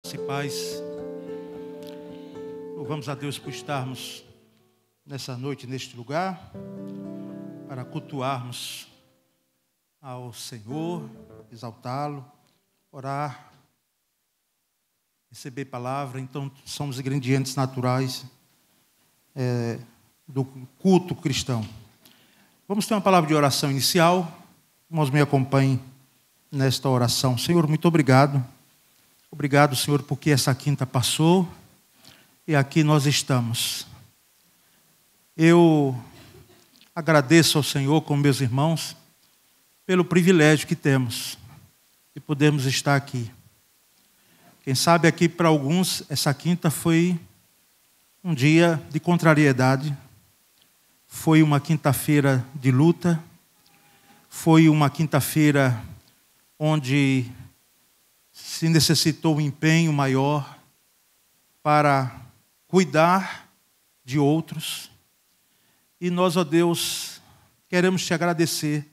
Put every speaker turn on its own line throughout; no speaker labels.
Graça e paz. Louvamos a Deus por estarmos nessa noite, neste lugar, para cultuarmos ao Senhor, exaltá-lo, orar, receber palavra. Então, são os ingredientes naturais do culto cristão. Vamos ter uma palavra de oração inicial. Irmãos, me acompanhem nesta oração. Senhor, muito obrigado. Obrigado, Senhor, porque essa quinta passou e aqui nós estamos. Eu agradeço ao Senhor, com meus irmãos, pelo privilégio que temos de podermos estar aqui. Quem sabe aqui para alguns, essa quinta foi um dia de contrariedade, foi uma quinta-feira de luta, foi uma quinta-feira onde se necessitou um empenho maior para cuidar de outros. E nós, ó Deus, queremos te agradecer,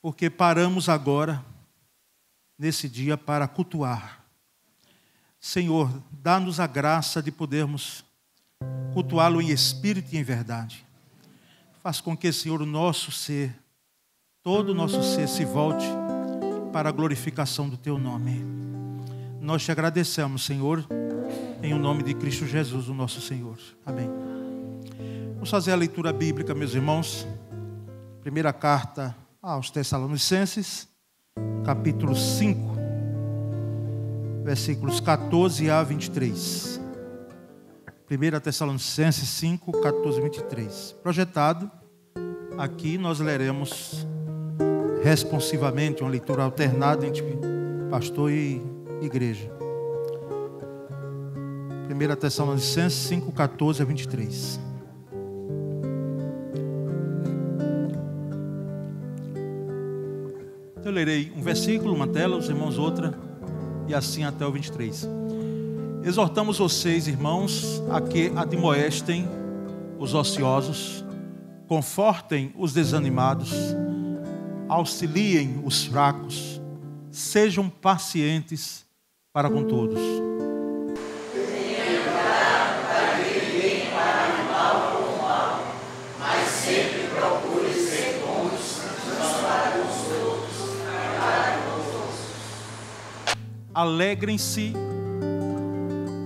porque paramos agora, nesse dia, para cultuar. Senhor, dá-nos a graça de podermos cultuá-lo em espírito e em verdade. Faz com que, Senhor, o nosso ser, todo o nosso ser se volte para a glorificação do Teu nome. Nós te agradecemos, Senhor, em o nome de Cristo Jesus, o nosso Senhor. Amém. Vamos fazer a leitura bíblica, meus irmãos. Primeira carta aos Tessalonicenses, capítulo 5, versículos 14 a 23. 1 Tessalonicenses 5, 14 a 23. Projetado, aqui nós leremos responsivamente, uma leitura alternada entre pastor e igreja. 1 Tessalonicenses 5, 14 a 23. Eu lerei um versículo, uma tela, os irmãos outra, e assim até o 23. Exortamos vocês, irmãos, a que admoestem os ociosos, confortem os desanimados, auxiliem os fracos, sejam pacientes para com todos. Alegrem-se,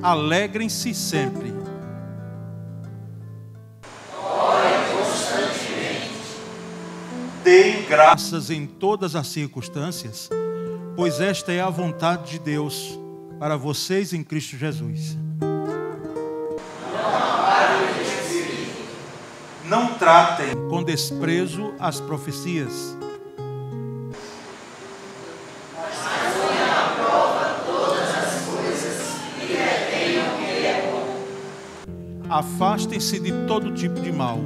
alegrem-se sempre. Deem graças em todas as circunstâncias, pois esta é a vontade de Deus para vocês em Cristo Jesus. Não tratem com desprezo as profecias. Afastem-se de todo tipo de mal.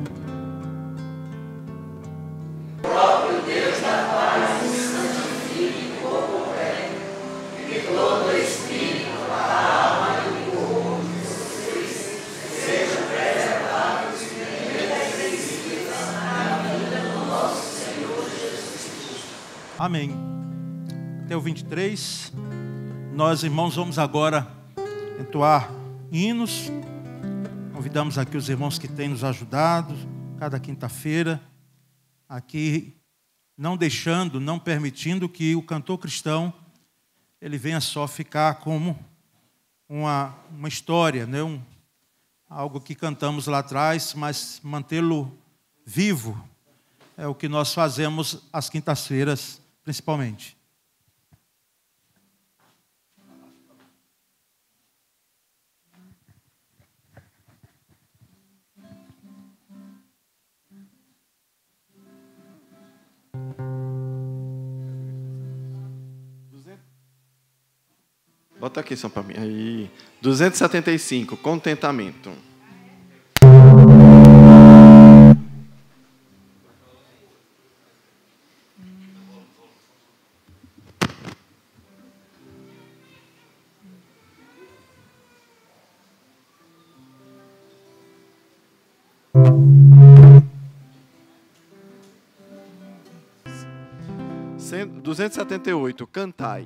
O próprio Deus da paz nos santifique por completo, e que todo o espírito, a alma e o corpo de vocês sejam preservados e irrepreensíveis na vida do nosso Senhor Jesus Cristo.
Amém. Até o 23. Nós, irmãos, vamos agora entoar hinos. Convidamos aqui os irmãos que têm nos ajudado cada quinta-feira, aqui não deixando, não permitindo que o cantor cristão ele venha só ficar como uma história, né? Algo que cantamos lá atrás, mas mantê-lo vivo é o que nós fazemos às quintas-feiras, principalmente.
Bota aqui só para mim. Aí. 275, contentamento. (278) Cantai.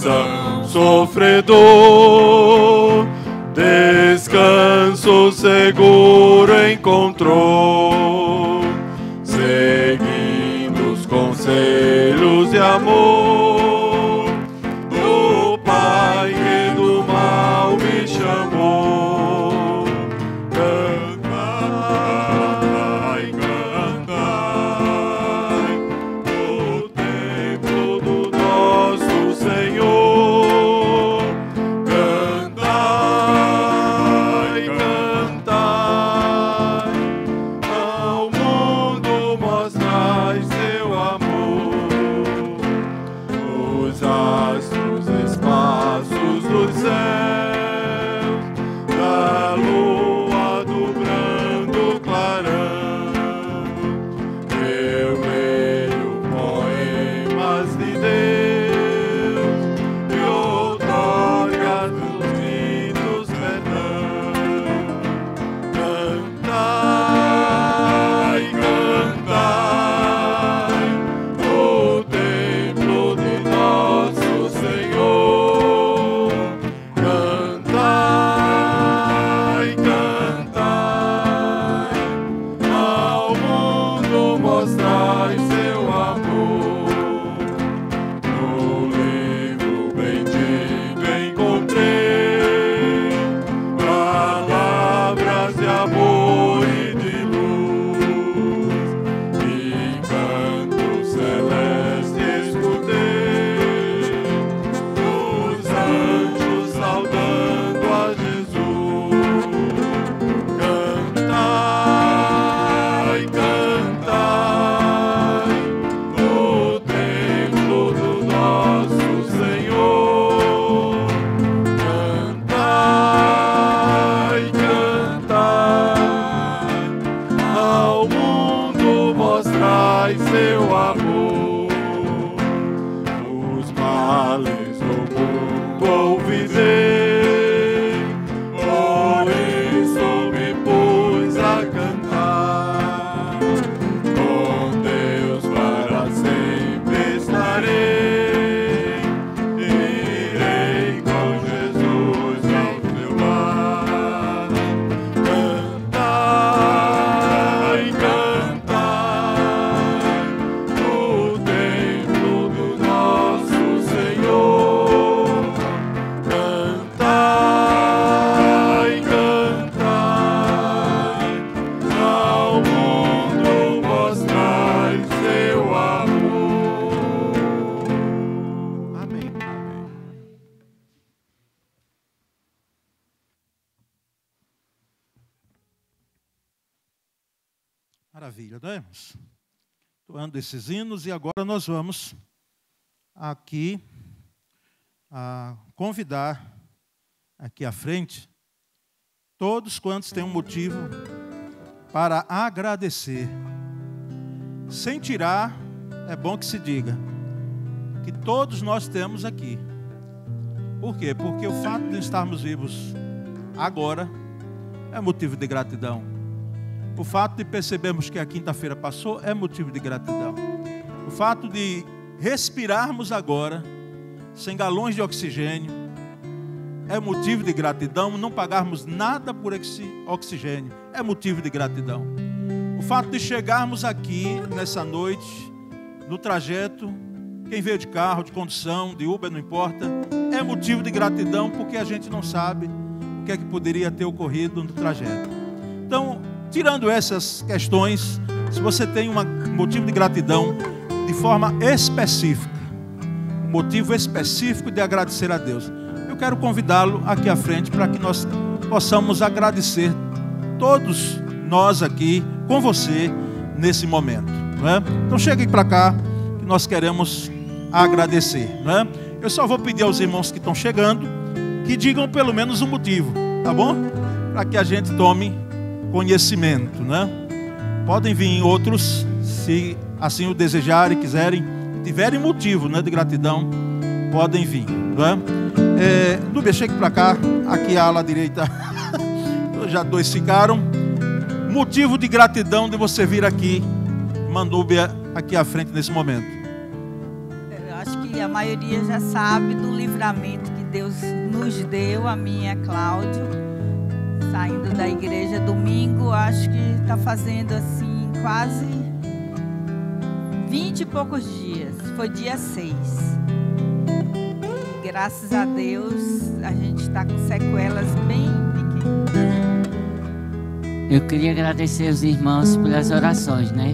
coração sofredor, descanso seguro encontrou, seguindo os conselhos de amor do Pai que do mal me chamou. Cantai, cantai, no templo do nosso Senhor. Cantai, cantai, ao mundo mostrai seu amor. Os astros, espaços dos céus, da lua do brando clarão, eu leio poemas de Deus e outorga dos ritos perdão. Cantai, cantai, no templo de nosso Senhor. Cantai, cantai, ao mundo mostrai seu amor. No livro bendito encontrei palavras de amor e de luz, e canto celeste escutei os anjos saudando a Jesus. Cantai, cantai, no templo do nosso Senhor. Cantai, cantai, ao mundo mostrai seu amor. Os males do mundo ouvidei, por isso me pus a cantar. Com Deus para sempre estarei, irei com Jesus ao teu lado. Cantai, cantai, no templo do nosso Senhor. Cantai, cantai, ao mundo mostrai seu amor.
Amém. Amém. Maravilha, não é? Toando esses hinos, e agora nós vamos aqui convidar aqui à frente todos quantos têm um motivo para agradecer. Sem tirar, é bom que se diga que todos nós temos aqui. Por quê? Porque o fato de estarmos vivos agora é motivo de gratidão. O fato de percebermos que a quinta-feira passou é motivo de gratidão. O fato de respirarmos agora, sem galões de oxigênio, é motivo de gratidão. Não pagarmos nada por esse oxigênio é motivo de gratidão. O fato de chegarmos aqui nessa noite, no trajeto, quem veio de carro, de condução, de Uber, não importa, é motivo de gratidão, porque a gente não sabe o que é que poderia ter ocorrido no trajeto. Então, tirando essas questões, se você tem um motivo de gratidão de forma específica, um motivo específico de agradecer a Deus, eu quero convidá-lo aqui à frente para que nós possamos agradecer todos nós aqui com você nesse momento, não é? Então chegue para cá que nós queremos agradecer, não é? Eu só vou pedir aos irmãos que estão chegando que digam pelo menos um motivo, tá bom? Para que a gente tome conhecimento, né? Podem vir outros, se assim o desejarem, quiserem, tiverem motivo, né, de gratidão, podem vir, não é? Núbia, chegue para cá, aqui a ala direita, já dois ficaram. Motivo de gratidão de você vir aqui, Manúbia, aqui à frente nesse momento.
Eu acho que e a maioria já sabe do livramento que Deus nos deu. A minha Cláudio, saindo da igreja domingo, acho que está fazendo assim quase 20 e poucos dias. Foi dia 6. E graças a Deus a gente está com sequelas bem pequenas.
Eu queria agradecer os irmãos pelas orações, né?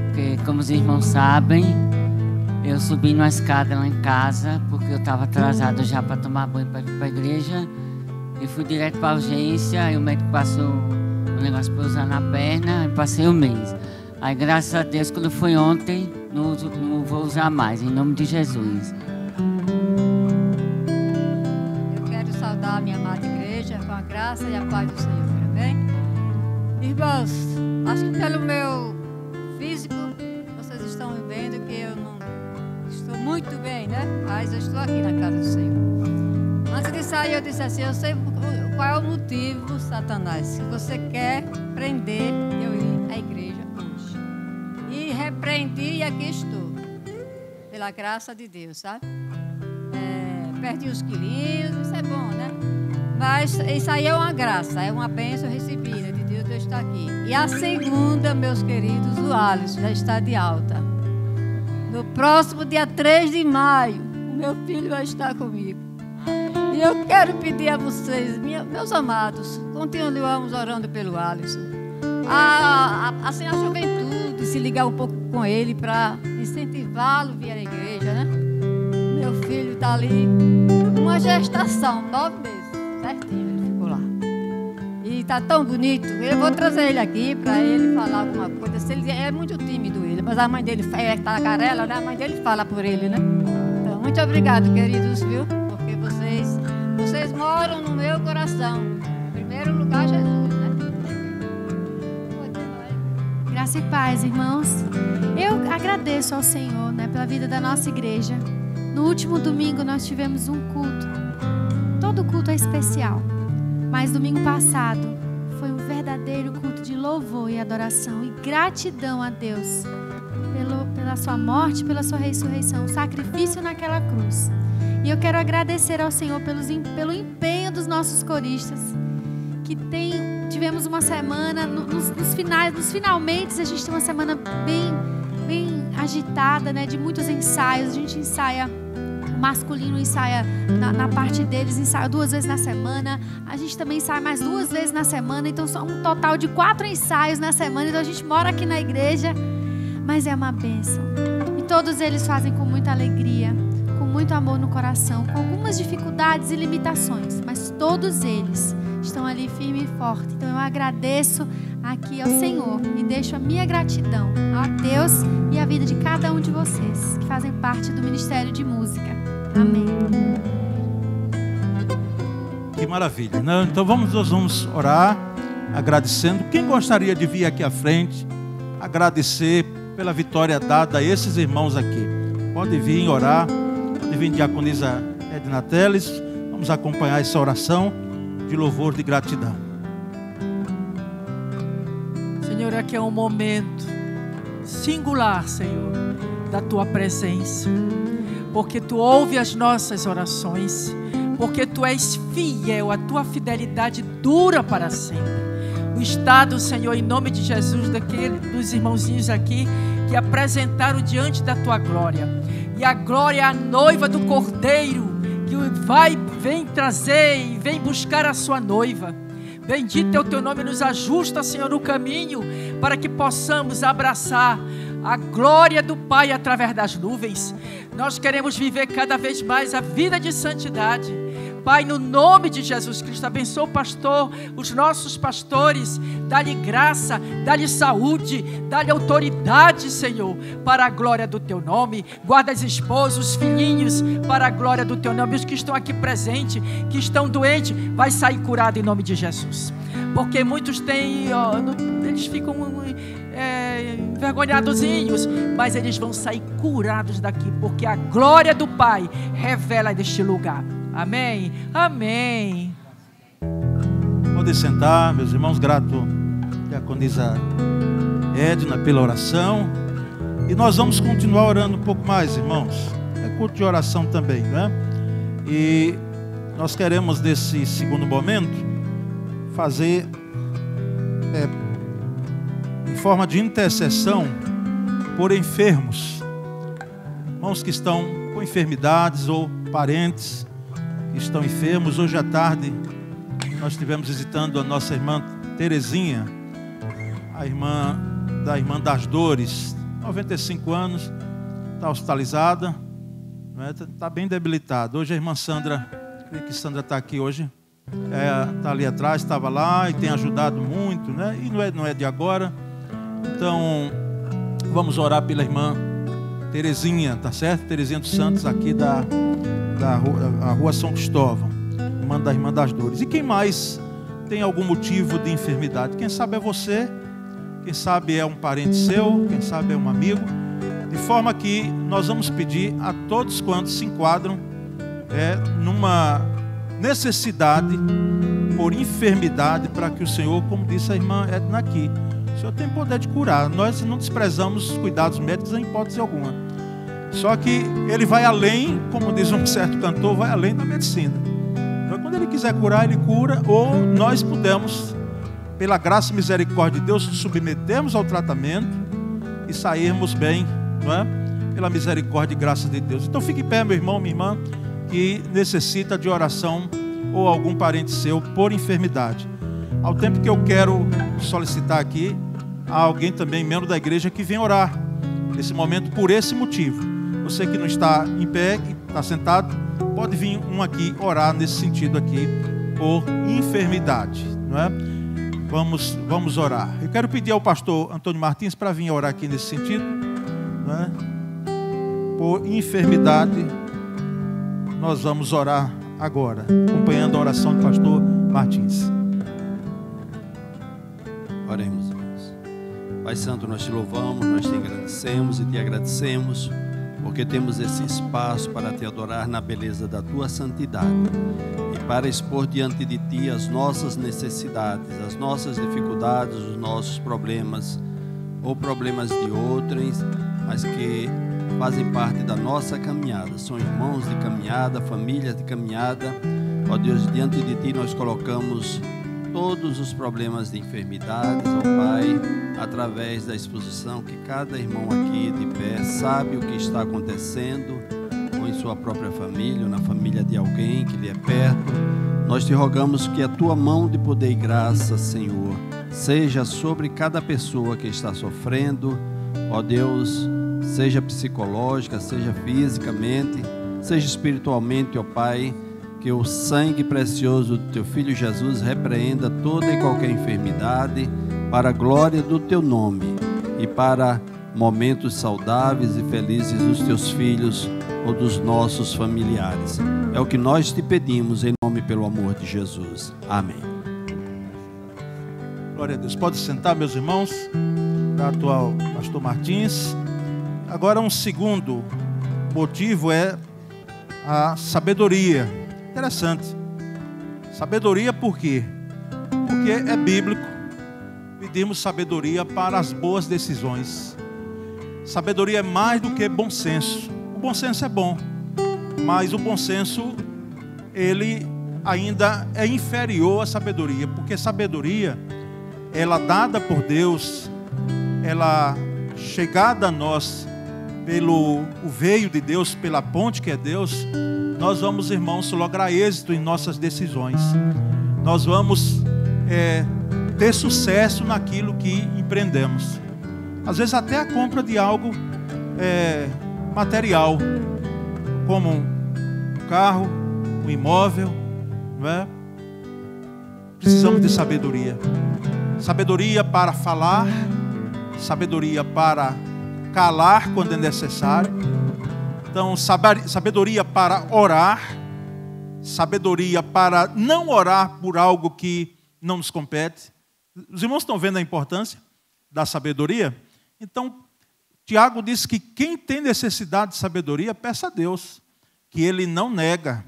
Porque, como os irmãos sabem, eu subi numa escada lá em casa, porque eu estava atrasado já para tomar banho para ir para a igreja. Eu fui direto para a urgência, e o médico passou um negócio para usar na perna, e passei um mês. Aí, graças a Deus, quando foi ontem, não vou usar mais, em nome de Jesus.
Eu quero saudar a minha amada igreja com a graça e a paz do Senhor, amém? Irmãos, acho que pelo meu físico, vocês estão vendo que eu não estou muito bem, né? Mas eu estou aqui na casa do Senhor. Antes de sair, eu disse assim, eu sei qual é o motivo, Satanás, que você quer prender eu ir à igreja hoje. E repreendi e aqui estou, pela graça de Deus, sabe? Perdi os quilinhos, isso é bom, né? Mas isso aí é uma graça, é uma bênção recebida de Deus, eu estar aqui. E a segunda, meus queridos, o Alisson já está de alta. No próximo dia 3 de maio, o meu filho vai estar comigo. E eu quero pedir a vocês, meus amados, continuamos orando pelo Alisson. Assim, a juventude, se ligar um pouco com ele para incentivá-lo a vir à igreja, né? Meu filho está ali, uma gestação, 9 meses. Certinho, ele ficou lá. E tá tão bonito. Eu vou trazer ele aqui para ele falar alguma coisa. Se ele é muito tímido ele, mas a mãe dele é tagarela, né? A mãe dele fala por ele, né? Então, muito obrigado, queridos, viu? Porque vocês moram no meu coração. Em primeiro lugar, Jesus, né?
Graça e paz, irmãos. Eu agradeço ao Senhor, né, pela vida da nossa igreja. No último domingo nós tivemos um culto. Todo culto é especial, mas domingo passado foi um verdadeiro culto de louvor e adoração e gratidão a Deus pela sua morte, pela sua ressurreição, o sacrifício naquela cruz. E eu quero agradecer ao Senhor pelo empenho dos nossos coristas, que tivemos uma semana, nos finalmente a gente tem uma semana bem agitada, né, de muitos ensaios. A gente ensaia, o masculino ensaia na parte deles, ensaia 2 vezes na semana. A gente também ensaia mais 2 vezes na semana. Então são um total de 4 ensaios na semana. Então a gente mora aqui na igreja, mas é uma bênção. E todos eles fazem com muita alegria, com muito amor no coração, com algumas dificuldades e limitações, mas todos eles estão ali firme e forte. Então eu agradeço aqui ao Senhor e deixo a minha gratidão a Deus e a vida de cada um de vocês que fazem parte do Ministério de Música. Amém.
Que maravilha, né? Então nós vamos orar agradecendo. Quem gostaria de vir aqui à frente agradecer pela vitória dada a esses irmãos aqui? Pode vir orar. Pode vir diaconisa Edna Teles. Vamos acompanhar essa oração de louvor, de gratidão.
Senhor, aqui é um momento singular, Senhor, da Tua presença. Porque Tu ouve as nossas orações. Porque Tu és fiel, a Tua fidelidade dura para sempre. O estado, Senhor, em nome de Jesus, dos irmãozinhos aqui, que apresentaram diante da Tua glória. E a glória é a noiva do Cordeiro, que vem trazer e vem buscar a sua noiva. Bendito é o Teu nome, nos ajusta, Senhor, no caminho, para que possamos abraçar a glória do Pai através das nuvens. Nós queremos viver cada vez mais a vida de santidade. Pai, no nome de Jesus Cristo, abençoa o pastor, os nossos pastores, dá-lhe graça, dá-lhe saúde, dá-lhe autoridade, Senhor, para a glória do Teu nome. Guarda as esposas, os filhinhos, para a glória do Teu nome. Os que estão aqui presentes, que estão doentes, vai sair curado em nome de Jesus. Porque muitos eles ficam envergonhadozinhos, mas eles vão sair curados daqui, porque a glória do Pai revela deste lugar. Amém, amém.
Pode sentar, meus irmãos. Grato, diaconisa Edna, pela oração. E nós vamos continuar orando um pouco mais, irmãos. é culto de oração também, né? E nós queremos, nesse segundo momento, fazer em forma de intercessão por enfermos, irmãos que estão com enfermidades ou parentes que estão enfermos. Hoje à tarde nós estivemos visitando a nossa irmã Terezinha, a irmã das dores, 95 anos, está hospitalizada, está bem debilitada. Hoje a irmã Sandra, creio que Sandra está aqui hoje, está ali atrás, estava lá e tem ajudado muito, né? E não é de agora. Então vamos orar pela irmã Terezinha, tá certo? Terezinha dos Santos, aqui da rua São Cristóvão, irmã das dores. E quem mais tem algum motivo de enfermidade? Quem sabe é você, quem sabe é um parente seu, quem sabe é um amigo. De forma que nós vamos pedir a todos quantos se enquadram numa necessidade por enfermidade, para que o Senhor, como disse a irmã Edna aqui, o Senhor tem poder de curar. Nós não desprezamos os cuidados médicos em hipótese alguma. Só que Ele vai além, como diz um certo cantor, vai além da medicina. Então, quando Ele quiser curar, Ele cura, ou nós podemos, pela graça e misericórdia de Deus, nos submetermos ao tratamento e sairmos bem, não é? Pela misericórdia e graça de Deus. Então fique em pé, meu irmão, minha irmã, que necessita de oração, ou algum parente seu por enfermidade. Ao tempo que eu quero solicitar aqui a alguém também, membro da igreja, que venha orar nesse momento por esse motivo. Você que não está em pé, que está sentado, pode vir um aqui orar nesse sentido aqui, por enfermidade, não é? Vamos orar. Eu quero pedir ao pastor Antônio Martins para vir orar aqui nesse sentido, não é? Por enfermidade. Nós vamos orar agora, acompanhando a oração do pastor Martins.
Oremos, irmãos. Pai Santo, nós te louvamos, nós te agradecemos e te agradecemos porque temos esse espaço para te adorar na beleza da tua santidade e para expor diante de ti as nossas necessidades, as nossas dificuldades, os nossos problemas ou problemas de outros, mas que fazem parte da nossa caminhada. São irmãos de caminhada, famílias de caminhada. Ó Deus, diante de ti nós colocamos todos os problemas de enfermidades, ó Pai, através da exposição que cada irmão aqui de pé sabe o que está acontecendo, ou em sua própria família, ou na família de alguém que lhe é perto. Nós te rogamos que a tua mão de poder e graça, Senhor, seja sobre cada pessoa que está sofrendo, ó Deus, seja psicológica, seja fisicamente, seja espiritualmente, ó Pai, que o sangue precioso do teu Filho Jesus repreenda toda e qualquer enfermidade para a glória do teu nome e para momentos saudáveis e felizes dos teus filhos ou dos nossos familiares. É o que nós te pedimos em nome pelo amor de Jesus. Amém.
Glória a Deus. Pode sentar, meus irmãos, para atual pastor Martins. Agora um segundo motivo é a sabedoria. Interessante. Sabedoria por quê? Porque é bíblico. Pedimos sabedoria para as boas decisões. Sabedoria é mais do que bom senso. O bom senso é bom, mas o bom senso, ele ainda é inferior à sabedoria, porque sabedoria, ela dada por Deus, ela chegada a nós pelo o veio de Deus, pela ponte que é Deus, nós vamos, irmãos, lograr êxito em nossas decisões. Nós vamos ter sucesso naquilo que empreendemos. Às vezes até a compra de algo material, como um carro, um imóvel, não é? Precisamos de sabedoria. Sabedoria para falar, sabedoria para calar quando é necessário. Então, sabedoria para orar, sabedoria para não orar por algo que não nos compete. Os irmãos estão vendo a importância da sabedoria? Então, Tiago diz que quem tem necessidade de sabedoria, peça a Deus, que Ele não nega,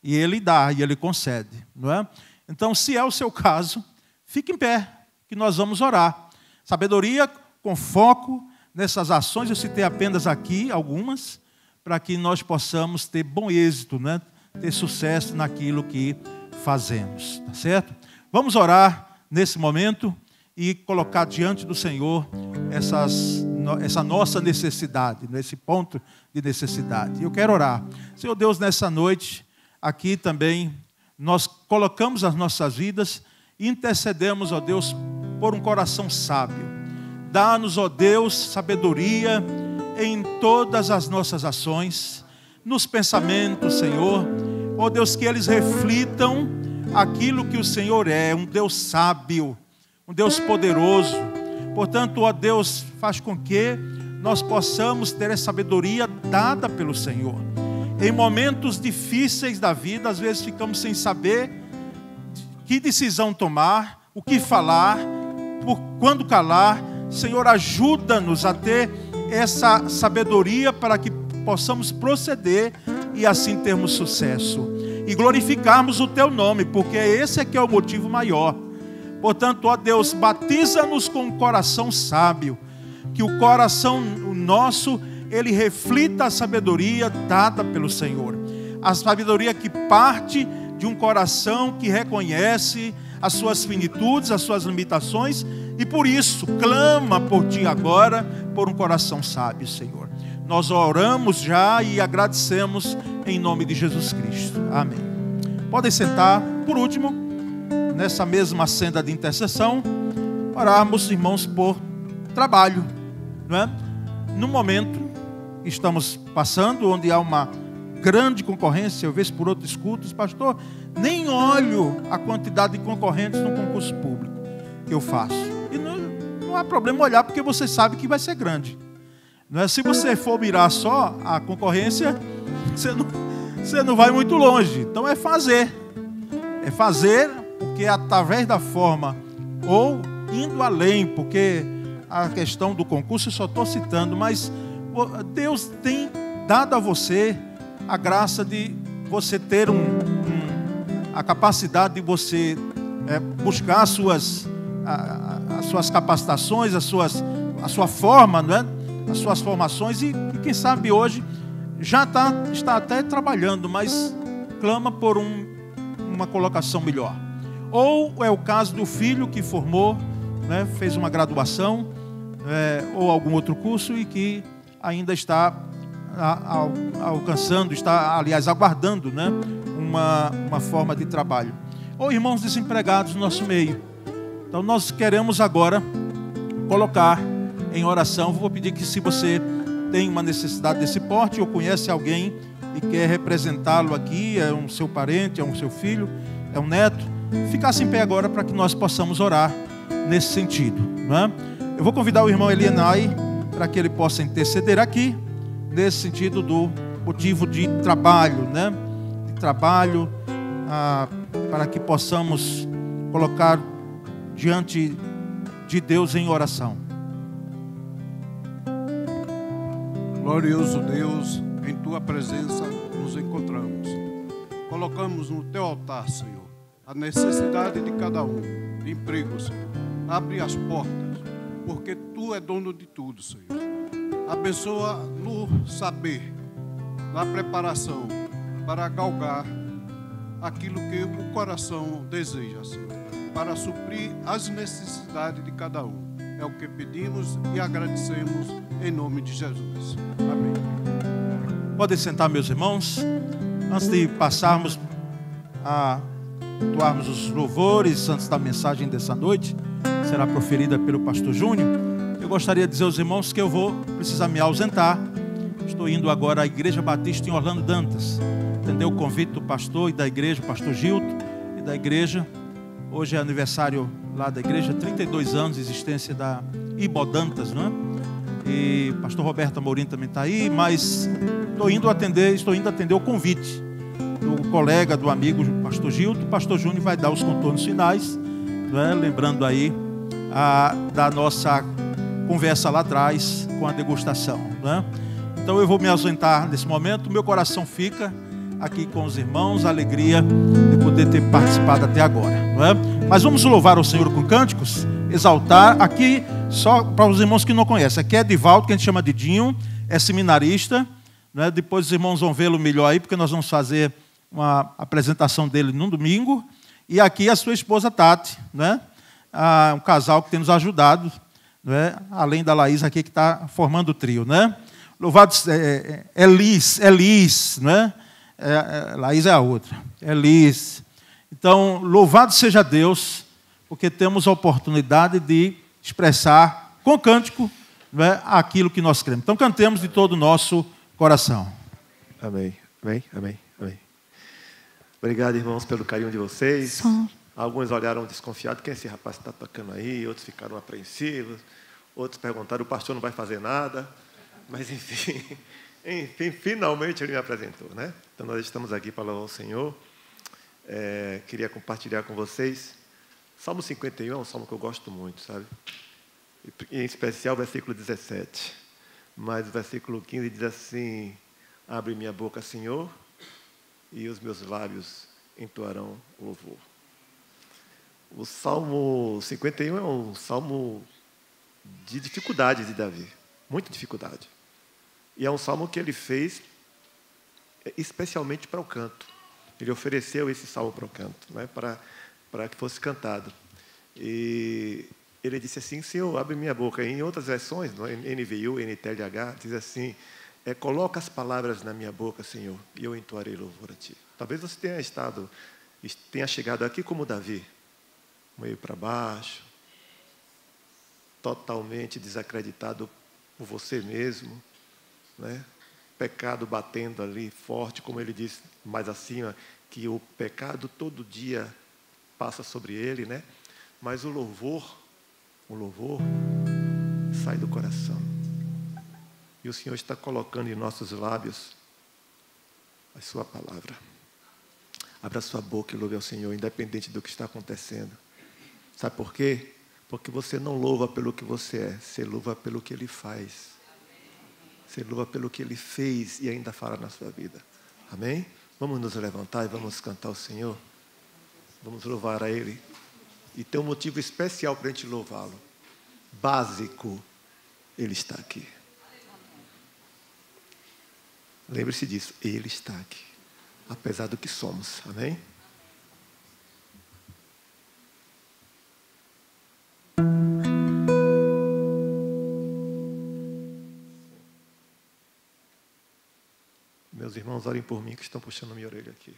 e Ele dá, e Ele concede, não é? Então, se é o seu caso, fique em pé, que nós vamos orar. Sabedoria com foco nessas ações, eu citei apenas aqui algumas, para que nós possamos ter bom êxito, né? Ter sucesso naquilo que fazemos, tá certo? Vamos orar nesse momento e colocar diante do Senhor essa nossa necessidade, nesse ponto de necessidade. Eu quero orar. Senhor Deus, nessa noite, aqui também, nós colocamos as nossas vidas e intercedemos, ó Deus, por um coração sábio. Dá-nos, ó Deus, sabedoria em todas as nossas ações, nos pensamentos, Senhor. Ó Deus, que eles reflitam aquilo que o Senhor é, um Deus sábio, um Deus poderoso. Portanto, ó Deus, faz com que nós possamos ter essa sabedoria dada pelo Senhor. Em momentos difíceis da vida, às vezes ficamos sem saber que decisão tomar, o que falar, por quando calar. Senhor, ajuda-nos a ter essa sabedoria para que possamos proceder e assim termos sucesso. E glorificarmos o Teu nome, porque esse é que é o motivo maior. Portanto, ó Deus, batiza-nos com um coração sábio, que o coração nosso, ele reflita a sabedoria dada pelo Senhor. A sabedoria que parte de um coração que reconhece as suas finitudes, as suas limitações, e por isso clama por Ti agora, por um coração sábio, Senhor. Nós oramos já e agradecemos em nome de Jesus Cristo. Amém. Podem sentar. Por último, nessa mesma senda de intercessão, orarmos, irmãos, por trabalho, não é? No momento que estamos passando, onde há uma grande concorrência, eu vez por outro escuto, pastor, nem olho a quantidade de concorrentes no concurso público que eu faço. E não há problema olhar, porque você sabe que vai ser grande. Não é? Se você for mirar só a concorrência, você não vai muito longe. Então é fazer. É fazer, porque através da forma, ou indo além, porque a questão do concurso eu só estou citando, mas Deus tem dado a você a graça de você ter a capacidade de você buscar as suas capacitações, a sua forma, não é? As suas formações, e quem sabe hoje já está até trabalhando, mas clama por uma colocação melhor. Ou é o caso do filho que formou, né, fez uma graduação, ou algum outro curso e que ainda está alcançando, está, aliás, aguardando, né, uma forma de trabalho. Ou irmãos desempregados no nosso meio. Então nós queremos agora colocar em oração. Vou pedir que, se você tem uma necessidade desse porte ou conhece alguém e quer representá-lo aqui, é um seu parente, é um seu filho, é um neto, ficasse em pé agora para que nós possamos orar nesse sentido, não é? Eu vou convidar o irmão Elienay para que ele possa interceder aqui, nesse sentido do motivo de trabalho, né? De trabalho, para que possamos colocar diante de Deus em oração.
Glorioso Deus, em Tua presença nos encontramos. Colocamos no Teu altar, Senhor, a necessidade de cada um, de emprego, Senhor. Abre as portas, porque Tu é dono de tudo, Senhor. Abençoa no saber, na preparação, para galgar aquilo que o coração deseja, Senhor, para suprir as necessidades de cada um. É o que pedimos e agradecemos em nome de Jesus. Amém.
Podem sentar, meus irmãos. Antes de passarmos a entoarmos os louvores, antes da mensagem dessa noite, que será proferida pelo pastor Júnior, eu gostaria de dizer aos irmãos que eu vou precisar me ausentar. Estou indo agora à Igreja Batista em Orlando Dantas. Atendeu o convite do pastor e da igreja, o pastor Gilto, e da igreja. Hoje é aniversário lá da igreja, 32 anos de existência da Ibodantas, não é? E o pastor Roberto Amorim também está aí, mas estou indo atender o convite do colega, do amigo, pastor Gilto. O pastor Júnior vai dar os contornos finais, não é? Lembrando aí da nossa conversa lá atrás com a degustação, não é? Então eu vou me ausentar nesse momento. Meu coração fica aqui com os irmãos, a alegria de poder ter participado até agora, não é? Mas vamos louvar o Senhor com cânticos, exaltar. Aqui, só para os irmãos que não conhecem, aqui é Edivaldo, que a gente chama de Dinho, é seminarista, né? Depois os irmãos vão vê-lo melhor aí, porque nós vamos fazer uma apresentação dele num domingo. E aqui a sua esposa Tati, né? Um casal que tem nos ajudado, né? Além da Laís aqui que está formando o trio, né? Louvado Elis, né? Laís é a outra, Elis. Então, louvado seja Deus, porque temos a oportunidade de expressar com cântico, né, aquilo que nós cremos. Então, cantemos de todo o nosso coração.
Amém, amém, amém, amém. Obrigado, irmãos, pelo carinho de vocês. Alguns olharam desconfiados, quem é esse rapaz que está tocando aí? Outros ficaram apreensivos, outros perguntaram, o pastor não vai fazer nada. Mas, enfim, finalmente ele me apresentou, né? Então, nós estamos aqui para louvar o Senhor. Queria compartilhar com vocês. Salmo 51 é um salmo que eu gosto muito, sabe? Em especial o versículo 17. Mas o versículo 15 diz assim: abre minha boca, Senhor, e os meus lábios entoarão louvor. O Salmo 51 é um salmo de dificuldade de Davi, muita dificuldade. E é um salmo que ele fez especialmente para o canto. Ele ofereceu esse salmo para o canto, né, para que fosse cantado. E ele disse assim: Senhor, abre minha boca. Em outras versões, no NVU, NTLH, diz assim: coloca as palavras na minha boca, Senhor, e eu entoarei louvor a Ti. Talvez você tenha chegado aqui como Davi, meio para baixo, totalmente desacreditado por você mesmo, né? Pecado batendo ali forte, como ele diz mais acima, que o pecado todo dia passa sobre ele, né? Mas o louvor sai do coração. E o Senhor está colocando em nossos lábios a sua palavra. Abra sua boca e louve ao Senhor, independente do que está acontecendo. Sabe por quê? Porque você não louva pelo que você é, você louva pelo que Ele faz. Você louva pelo que Ele fez e ainda fará na sua vida. Amém? Vamos nos levantar e vamos cantar ao Senhor. Vamos louvar a Ele. E tem um motivo especial para a gente louvá-lo. Básico, Ele está aqui. Lembre-se disso, Ele está aqui. Apesar do que somos. Amém? Meus irmãos, orem por mim que estão puxando minha orelha aqui.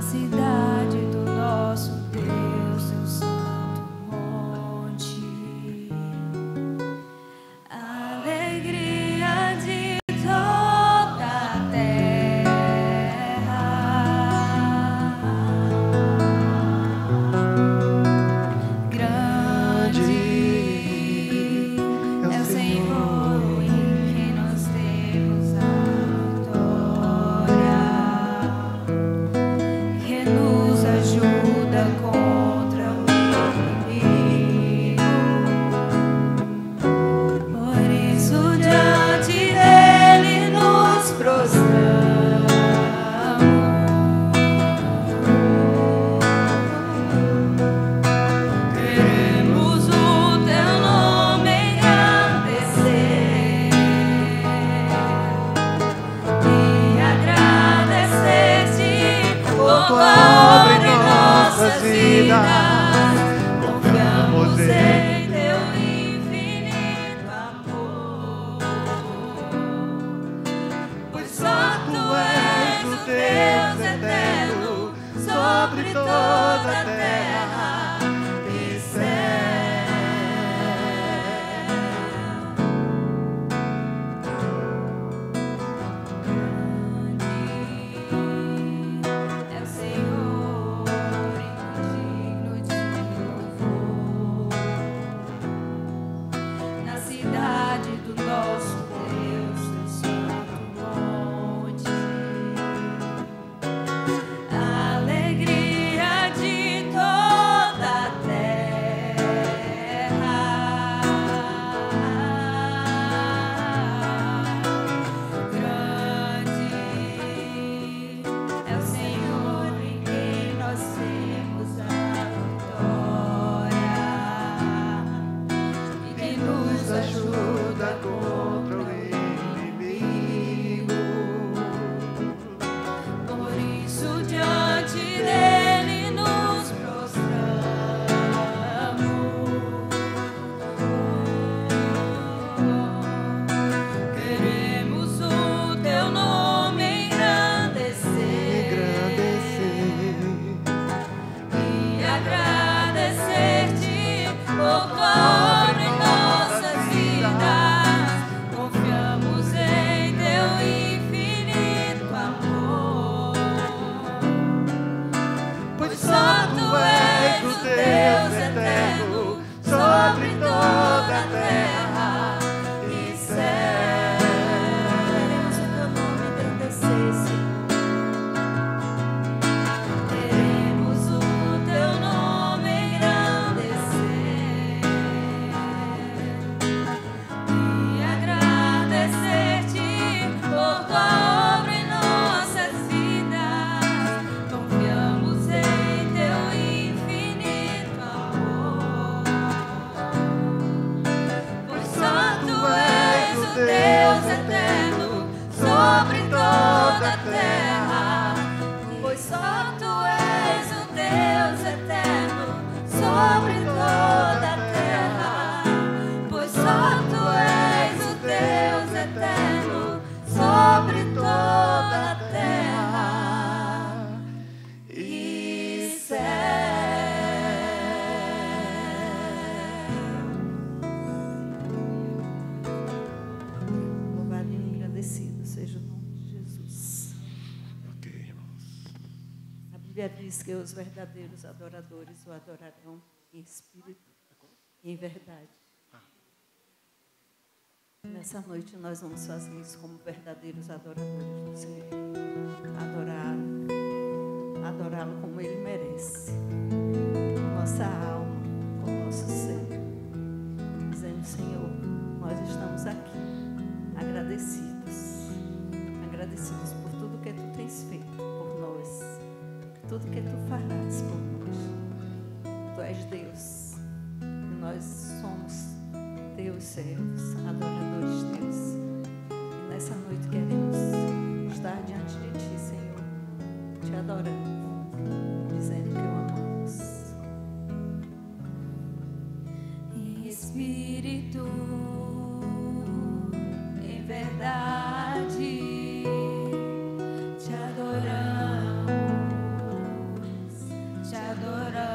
Cidade do nosso Deus, eu sou. Bíblia diz que os verdadeiros adoradores o adorarão em espírito e em verdade. Nessa noite nós vamos fazer isso como verdadeiros adoradores do Senhor. Adorá-lo como Ele merece. Com nossa alma, com nosso ser. Dizendo, Senhor, nós estamos aqui, agradecidos. Agradecidos por tudo que Tu tens feito por nós. Tudo que Tu farás por nós. Tu és Deus. E nós somos Teus servos, adoradores de Deus. E nessa noite queremos estar diante de Ti, Senhor, Te adorando, dizendo que o amamos. Em espírito, em verdade, Te adoramos, Te adoramos.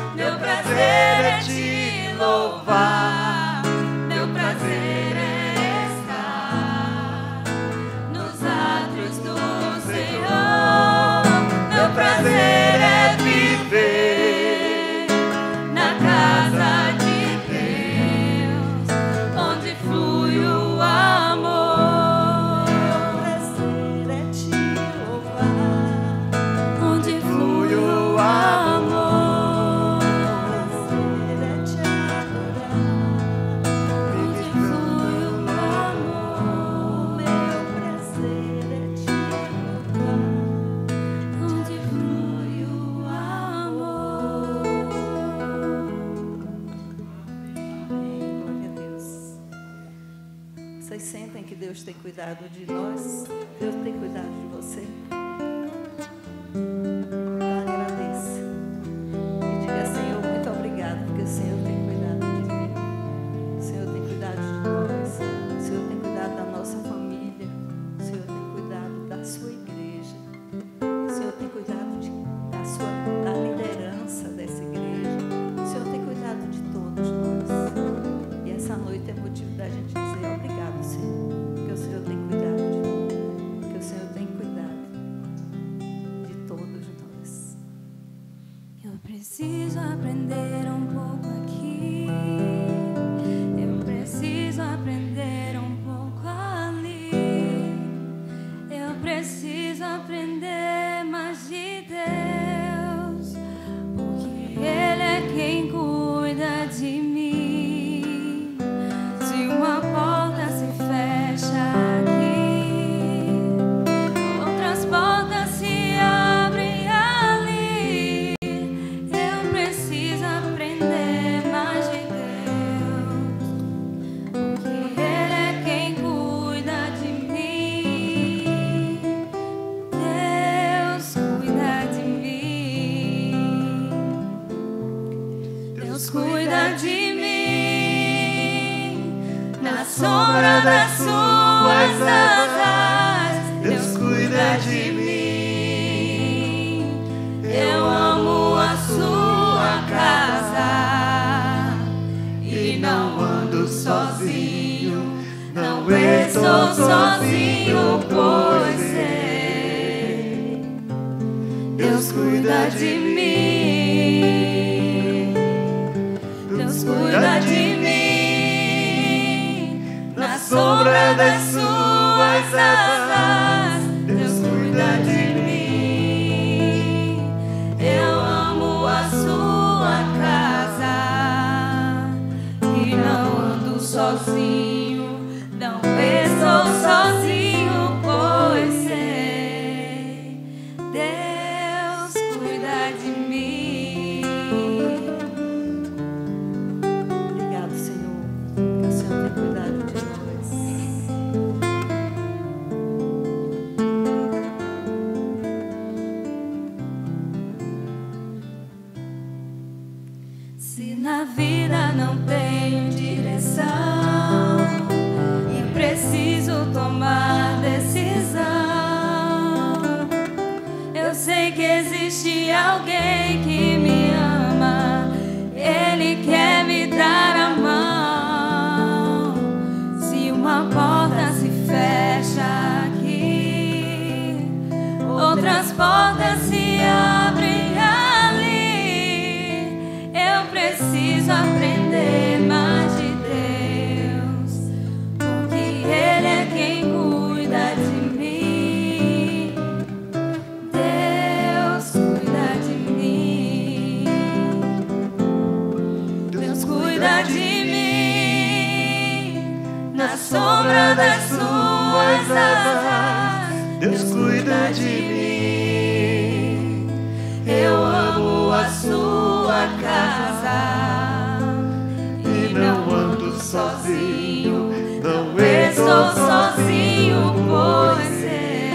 Meu prazer é te louvar, meu Deus tem cuidado de nós, Deus tem cuidado de você. Então agradeça e diga: Senhor, muito obrigado, porque o Senhor tem cuidado de mim, o Senhor tem cuidado de nós, o Senhor tem cuidado da nossa família, o Senhor tem cuidado da sua igreja, o Senhor tem cuidado da liderança dessa igreja, o Senhor tem cuidado de todos nós. E essa noite é motivo da gente dizer obrigado, Senhor, porque o Senhor tem cuidado de nós, porque o Senhor tem cuidado de todos nós.
Eu preciso aprender um pouco aqui, eu preciso aprender um pouco ali, eu preciso aprender mais de Deus, porque Ele é quem cuida de mim. Se uma porta se fecha aqui, outras portas se abrem ali. Eu preciso aprender mais de Deus, porque Ele é quem cuida de mim. Deus cuida de mim. Deus cuida de mim. Na sombra das suas asas, Deus cuida de mim. Eu amo a sua casa e não ando sozinho, não estou sozinho, pois sei, Deus cuida de mim. Deus cuida de mim. Na sombra das suas asas, Deus cuida de mim. Eu amo a sua casa e não ando sozinho, não estou sozinho, pois sei, Deus cuida de mim.
Obrigado, Senhor, que o Senhor tem cuidado de nós.
Se na vida não tenho direção e preciso tomar decisão, eu sei que existe alguém que me ama, Ele quer me dar a mão. Se uma porta se fecha aqui, outras portas se abrem ali. Eu preciso aprender mais de Deus, porque Ele é quem cuida de mim. Deus cuida de mim. Deus cuida de mim. Na sombra das suas asas, Deus cuida de mim. Eu amo a sua casa e não ando sozinho, não estou sozinho, pois sei,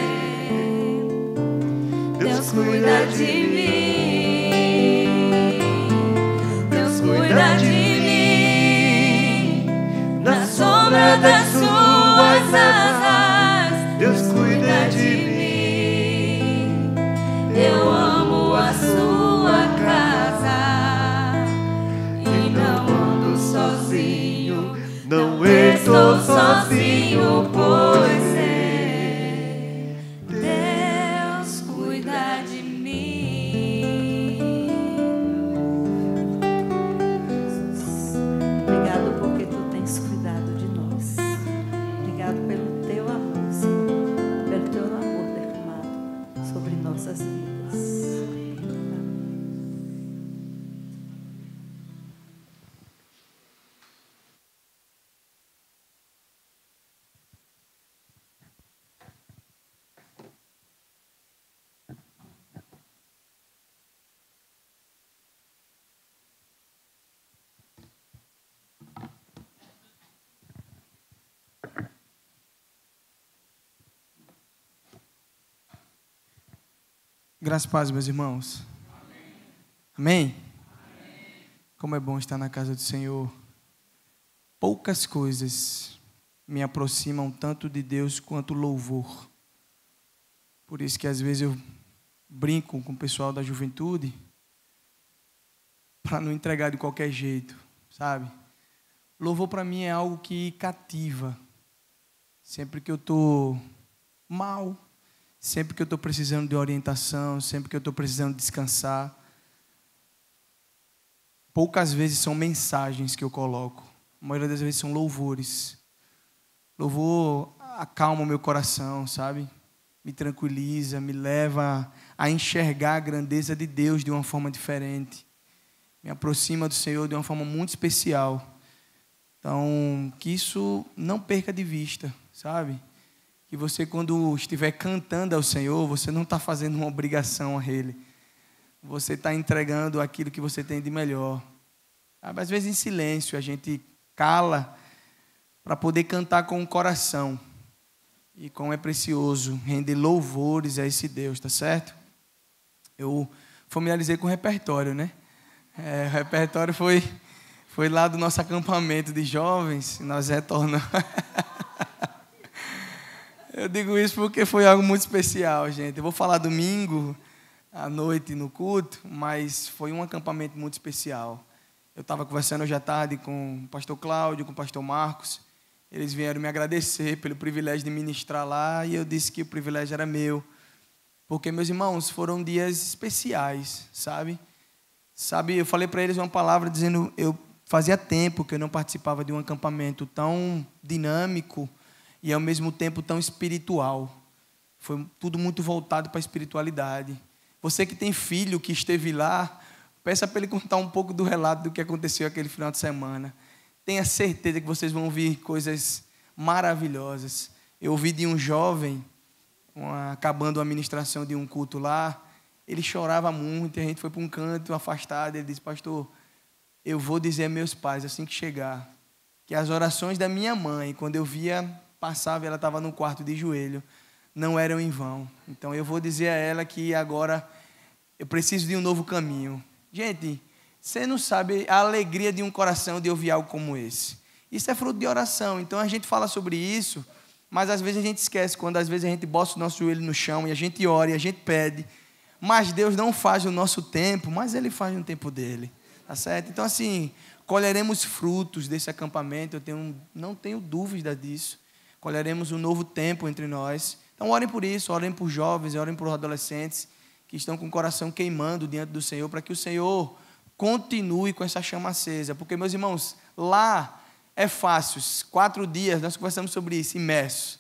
Deus cuida de mim. Deus cuida de mim. Na sombra das suas asas, Deus cuida de mim. Eu amo a sua casa e não ando sozinho, não estou sozinho, pois sei, Deus cuida de mim.
Graças a Deus, meus irmãos. Amém? Como é bom estar na casa do Senhor. Poucas coisas me aproximam tanto de Deus quanto o louvor. Por isso que às vezes eu brinco com o pessoal da juventude para não entregar de qualquer jeito, sabe? Louvor para mim é algo que cativa. Sempre que eu estou mal, sempre que eu estou precisando de orientação, sempre que eu estou precisando descansar. Poucas vezes são mensagens que eu coloco. A maioria das vezes são louvores. Louvor acalma o meu coração, sabe? Me tranquiliza, me leva a enxergar a grandeza de Deus de uma forma diferente. Me aproxima do Senhor de uma forma muito especial. Então, que isso não perca de vista, sabe? Que você, quando estiver cantando ao Senhor, você não está fazendo uma obrigação a Ele. Você está entregando aquilo que você tem de melhor. Sabe? Às vezes em silêncio a gente cala para poder cantar com o coração. E como é precioso render louvores a esse Deus, tá certo? Eu familiarizei com o repertório, né? O repertório foi lá do nosso acampamento de jovens, nós retornamos. Eu digo isso porque foi algo muito especial, gente. Eu vou falar domingo à noite no culto, mas foi um acampamento muito especial. Eu estava conversando hoje à tarde com o pastor Cláudio, com o pastor Marcos. Eles vieram me agradecer pelo privilégio de ministrar lá e eu disse que o privilégio era meu. Porque, meus irmãos, foram dias especiais, sabe? Eu falei para eles uma palavra dizendo, eu fazia tempo que eu não participava de um acampamento tão dinâmico e, ao mesmo tempo, tão espiritual. Foi tudo muito voltado para a espiritualidade. Você que tem filho que esteve lá, peça para ele contar um pouco do relato do que aconteceu aquele final de semana. Tenha certeza que vocês vão ouvir coisas maravilhosas. Eu ouvi de um jovem, acabando a ministração de um culto lá, ele chorava muito, e a gente foi para um canto afastado, ele disse, pastor, eu vou dizer a meus pais, assim que chegar, que as orações da minha mãe, quando eu via, passava e ela estava no quarto de joelho, não eram em vão. Então eu vou dizer a ela que agora eu preciso de um novo caminho. Gente, você não sabe a alegria de um coração de ouvir algo como esse. Isso é fruto de oração. Então a gente fala sobre isso, mas às vezes a gente esquece, quando às vezes a gente bota o nosso joelho no chão e a gente ora e a gente pede, mas Deus não faz o nosso tempo, mas Ele faz no tempo dEle. Tá certo? Então assim, colheremos frutos desse acampamento, não tenho dúvida disso. Colheremos um novo tempo entre nós. Então orem por isso, orem por jovens, orem por adolescentes que estão com o coração queimando diante do Senhor, para que o Senhor continue com essa chama acesa. Porque, meus irmãos, lá é fácil. 4 dias, nós conversamos sobre isso, imersos.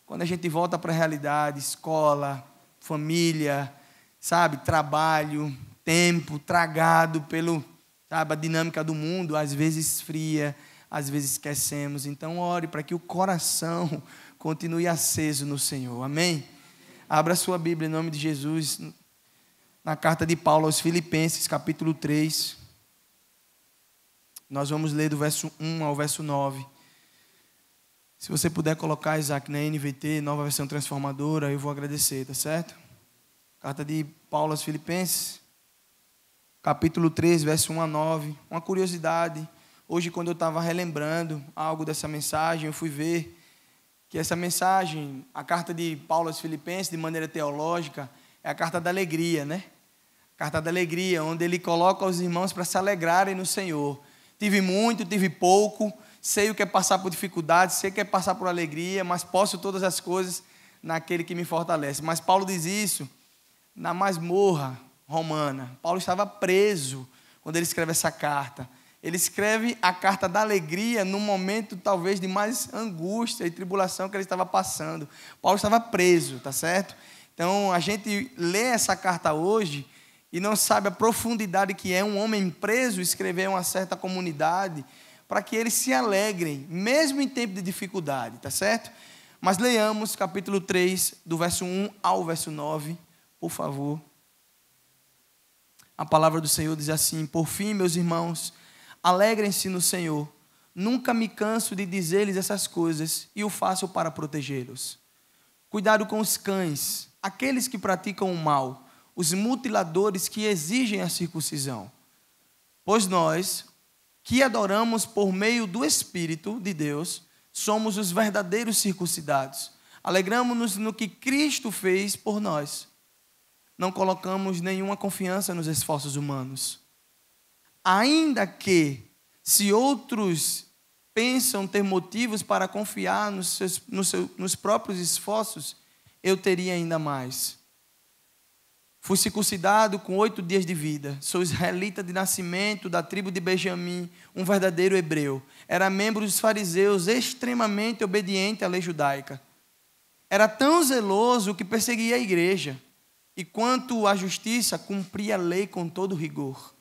Quando a gente volta para a realidade, escola, família, sabe, trabalho, tempo, tragado pelo, sabe, a dinâmica do mundo, às vezes esfria, às vezes esquecemos. Então, ore para que o coração continue aceso no Senhor. Amém? Abra sua Bíblia em nome de Jesus, na carta de Paulo aos Filipenses, capítulo 3. Nós vamos ler do verso 1 ao verso 9. Se você puder colocar, Isaac, na NVT, nova versão transformadora, eu vou agradecer, tá certo? Carta de Paulo aos Filipenses, capítulo 3, verso 1 a 9. Uma curiosidade, hoje quando eu estava relembrando algo dessa mensagem, eu fui ver que essa mensagem, a carta de Paulo aos Filipenses, de maneira teológica, é a carta da alegria, né? Carta da alegria, onde ele coloca os irmãos para se alegrarem no Senhor. Tive muito, tive pouco, sei o que é passar por dificuldades, sei o que é passar por alegria, mas posso todas as coisas naquele que me fortalece. Mas Paulo diz isso na masmorra romana. Paulo estava preso quando ele escreve essa carta. Ele escreve a carta da alegria num momento talvez de mais angústia e tribulação que ele estava passando. Paulo estava preso, tá certo? Então, a gente lê essa carta hoje e não sabe a profundidade que é um homem preso escrever uma certa comunidade para que eles se alegrem, mesmo em tempo de dificuldade, tá certo? Mas leiamos capítulo 3, do verso 1 ao verso 9, por favor. A palavra do Senhor diz assim: por fim, meus irmãos, alegrem-se no Senhor. Nunca me canso de dizer-lhes essas coisas e o faço para protegê-los. Cuidado com os cães, aqueles que praticam o mal. os mutiladores que exigem a circuncisão. Pois nós, que adoramos por meio do Espírito de Deus, somos os verdadeiros circuncidados. Alegramos-nos no que Cristo fez por nós. Não colocamos nenhuma confiança nos esforços humanos. Ainda que, se outros pensam ter motivos para confiar nos próprios esforços, eu teria ainda mais. Fui circuncidado com 8 dias de vida. Sou israelita de nascimento, da tribo de Benjamim, um verdadeiro hebreu. Era membro dos fariseus, extremamente obediente à lei judaica. Era tão zeloso que perseguia a igreja. E quanto à justiça, cumpria a lei com todo rigor.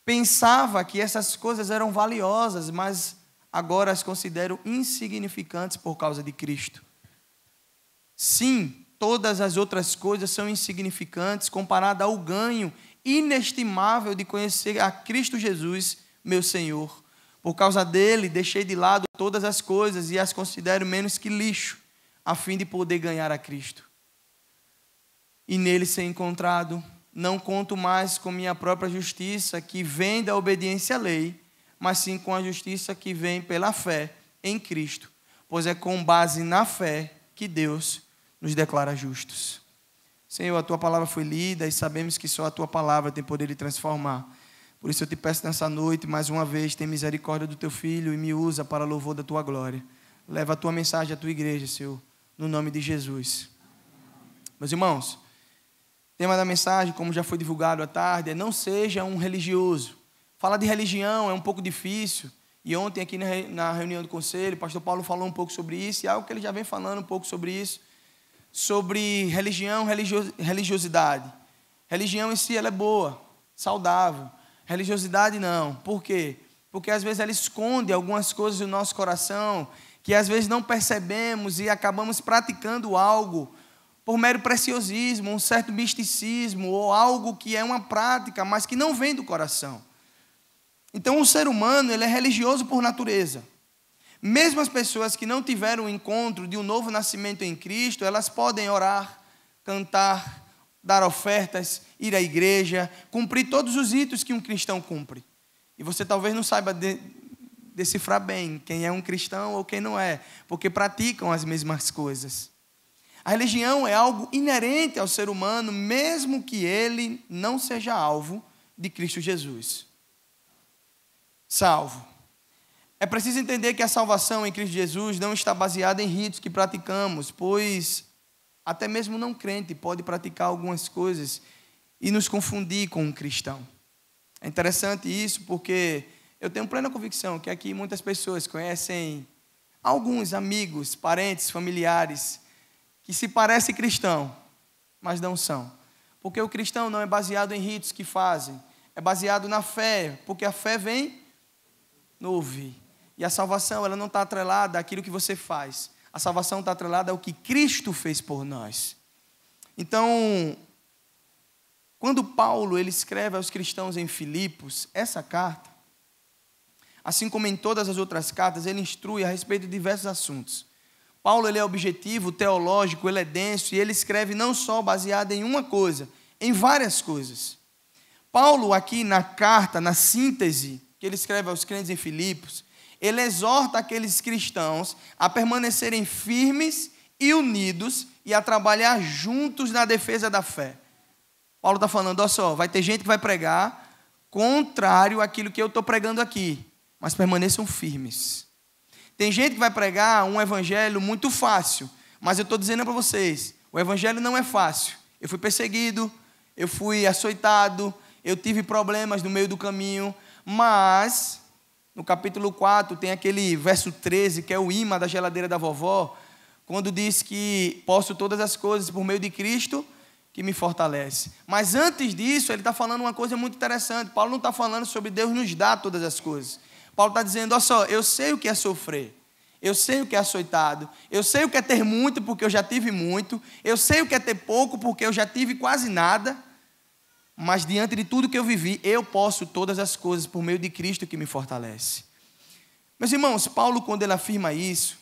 Pensava que essas coisas eram valiosas, mas agora as considero insignificantes por causa de Cristo. Sim, todas as outras coisas são insignificantes comparada ao ganho inestimável de conhecer a Cristo Jesus, meu Senhor. Por causa dele, deixei de lado todas as coisas e as considero menos que lixo, a fim de poder ganhar a Cristo. E nele ser encontrado, não conto mais com minha própria justiça, que vem da obediência à lei, mas sim com a justiça que vem pela fé em Cristo, pois é com base na fé que Deus nos declara justos. Senhor, a Tua palavra foi lida e sabemos que só a Tua palavra tem poder de transformar. Por isso eu te peço nessa noite, mais uma vez, tem misericórdia do Teu Filho e me usa para louvor da Tua glória. Leva a Tua mensagem à Tua igreja, Senhor, no nome de Jesus. Meus irmãos, o tema da mensagem, como já foi divulgado à tarde, é não seja um religioso. Falar de religião é um pouco difícil. E ontem aqui na reunião do conselho, o pastor Paulo falou um pouco sobre isso, e algo que ele já vem falando um pouco sobre isso, sobre religião, religiosidade. Religião em si ela é boa, saudável. Religiosidade não. Por quê? Porque às vezes ela esconde algumas coisas do nosso coração que às vezes não percebemos e acabamos praticando algo por mero preciosismo, um certo misticismo ou algo que é uma prática, mas que não vem do coração. Então o ser humano ele é religioso por natureza. Mesmo as pessoas que não tiveram o encontro de um novo nascimento em Cristo, elas podem orar, cantar, dar ofertas, ir à igreja, cumprir todos os ritos que um cristão cumpre. E você talvez não saiba decifrar bem quem é um cristão ou quem não é, porque praticam as mesmas coisas. A religião é algo inerente ao ser humano, mesmo que ele não seja alvo de Cristo Jesus. Salvo. É preciso entender que a salvação em Cristo Jesus não está baseada em ritos que praticamos, pois até mesmo não crente pode praticar algumas coisas e nos confundir com um cristão. É interessante isso porque eu tenho plena convicção que aqui muitas pessoas conhecem alguns amigos, parentes, familiares que se parecem cristão, mas não são. Porque o cristão não é baseado em ritos que fazem, é baseado na fé, porque a fé vem no ouvir. E a salvação, ela não está atrelada àquilo que você faz. A salvação está atrelada ao que Cristo fez por nós. Então, quando Paulo ele escreve aos cristãos em Filipos, essa carta, assim como em todas as outras cartas, ele instrui a respeito de diversos assuntos. Paulo ele é objetivo, teológico, ele é denso, e ele escreve não só baseado em uma coisa, em várias coisas. Paulo aqui na carta, na síntese, que ele escreve aos crentes em Filipos, ele exorta aqueles cristãos a permanecerem firmes e unidos e a trabalhar juntos na defesa da fé. Paulo está falando, olha só, vai ter gente que vai pregar contrário àquilo que eu estou pregando aqui, mas permaneçam firmes. Tem gente que vai pregar um evangelho muito fácil, mas eu estou dizendo para vocês, o evangelho não é fácil. Eu fui perseguido, eu fui açoitado, eu tive problemas no meio do caminho, mas no capítulo 4 tem aquele verso 13, que é o imã da geladeira da vovó, quando diz que posso todas as coisas por meio de Cristo, que me fortalece. Mas antes disso, ele está falando uma coisa muito interessante. Paulo não está falando sobre Deus nos dar todas as coisas. Paulo está dizendo, olha só, eu sei o que é sofrer, eu sei o que é açoitado, eu sei o que é ter muito, porque eu já tive muito, eu sei o que é ter pouco, porque eu já tive quase nada, mas diante de tudo que eu vivi, eu posso todas as coisas por meio de Cristo que me fortalece. Meus irmãos, Paulo, quando ele afirma isso,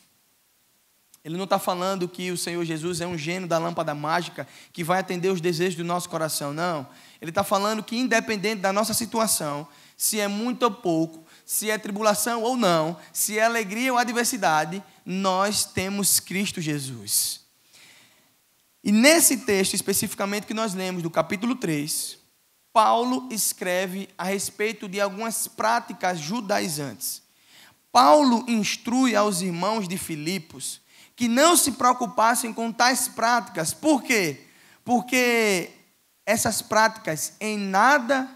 Ele não está falando que o Senhor Jesus é um gênio da lâmpada mágica que vai atender os desejos do nosso coração, não. Ele está falando que independente da nossa situação, se é muito ou pouco, se é tribulação ou não, se é alegria ou adversidade, nós temos Cristo Jesus. E nesse texto especificamente que nós lemos, do capítulo 3, Paulo escreve a respeito de algumas práticas judaizantes. Paulo instrui aos irmãos de Filipos que não se preocupassem com tais práticas. Por quê? Porque essas práticas em nada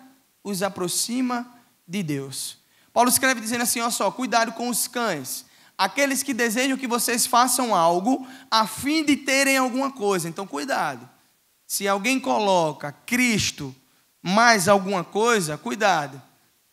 os aproxima de Deus. Paulo escreve dizendo assim, ó só, cuidado com os cães, aqueles que desejam que vocês façam algo a fim de terem alguma coisa. Então, cuidado. Se alguém coloca Cristo mais alguma coisa, cuidado.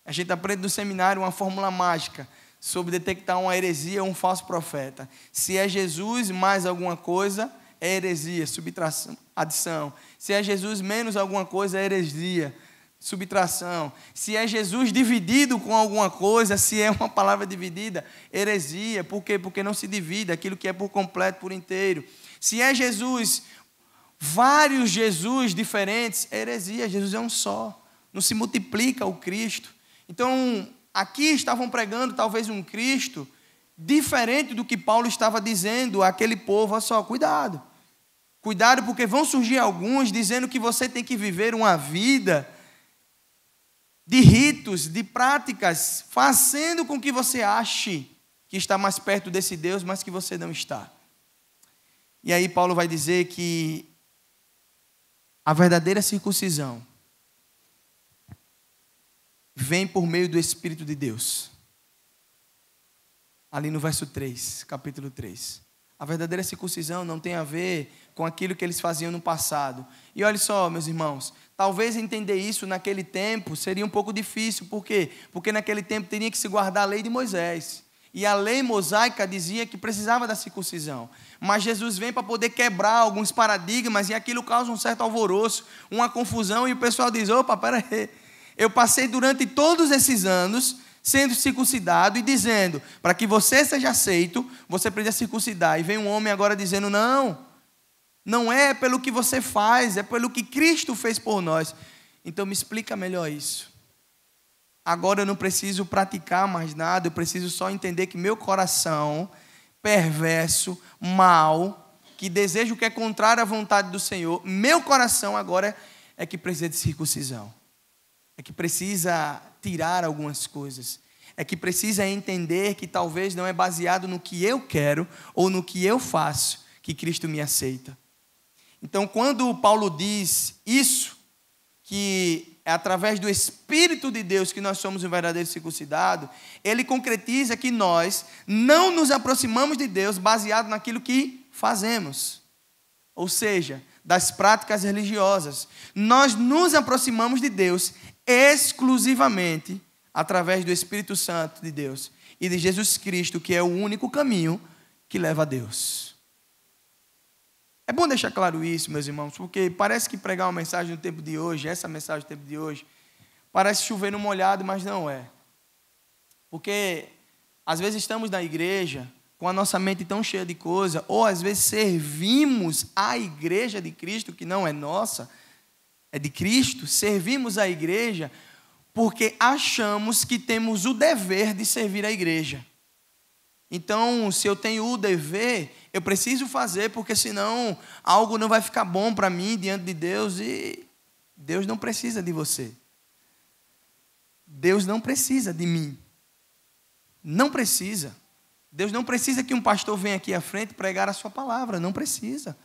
A gente aprende no seminário uma fórmula mágica sobre detectar uma heresia ou um falso profeta. Se é Jesus mais alguma coisa, é heresia, subtração, adição. Se é Jesus menos alguma coisa, é heresia, subtração. Se é Jesus dividido com alguma coisa, se é uma palavra dividida, heresia. Por quê? Porque não se divide aquilo que é por completo, por inteiro. Se é Jesus, vários Jesus diferentes, é heresia. Jesus é um só. Não se multiplica o Cristo. Então, aqui estavam pregando talvez um Cristo diferente do que Paulo estava dizendo àquele povo. Olha só, cuidado. Cuidado, porque vão surgir alguns dizendo que você tem que viver uma vida de ritos, de práticas, fazendo com que você ache que está mais perto desse Deus, mas que você não está. E aí Paulo vai dizer que a verdadeira circuncisão vem por meio do Espírito de Deus. Ali no verso 3, capítulo 3. A verdadeira circuncisão não tem a ver com aquilo que eles faziam no passado. E olha só, meus irmãos, talvez entender isso naquele tempo seria um pouco difícil. Por quê? Porque naquele tempo teria que se guardar a lei de Moisés. E a lei mosaica dizia que precisava da circuncisão. Mas Jesus vem para poder quebrar alguns paradigmas e aquilo causa um certo alvoroço, uma confusão, e o pessoal diz, opa, peraí, eu passei durante todos esses anos sendo circuncidado e dizendo, para que você seja aceito, você precisa circuncidar. E vem um homem agora dizendo, não é pelo que você faz, é pelo que Cristo fez por nós. Então me explica melhor isso. Agora eu não preciso praticar mais nada, eu preciso só entender que meu coração perverso, mau, que deseja o que é contrário à vontade do Senhor, meu coração agora é que precisa de circuncisão. É que precisa tirar algumas coisas. É que precisa entender que talvez não é baseado no que eu quero ou no que eu faço que Cristo me aceita. Então, quando Paulo diz isso, que é através do Espírito de Deus que nós somos um verdadeiro circuncidado, ele concretiza que nós não nos aproximamos de Deus baseado naquilo que fazemos. Ou seja, das práticas religiosas. Nós nos aproximamos de Deus exclusivamente através do Espírito Santo de Deus e de Jesus Cristo, que é o único caminho que leva a Deus. É bom deixar claro isso, meus irmãos, porque parece que pregar uma mensagem no tempo de hoje, essa mensagem do tempo de hoje, parece chover no molhado, mas não é. Porque às vezes estamos na igreja com a nossa mente tão cheia de coisa, ou às vezes servimos a igreja de Cristo, que não é nossa, é de Cristo, servimos a igreja porque achamos que temos o dever de servir a igreja. Então, se eu tenho o dever, eu preciso fazer, porque senão algo não vai ficar bom para mim diante de Deus, e Deus não precisa de você. Deus não precisa de mim. Não precisa. Deus não precisa que um pastor venha aqui à frente pregar a sua palavra, não precisa.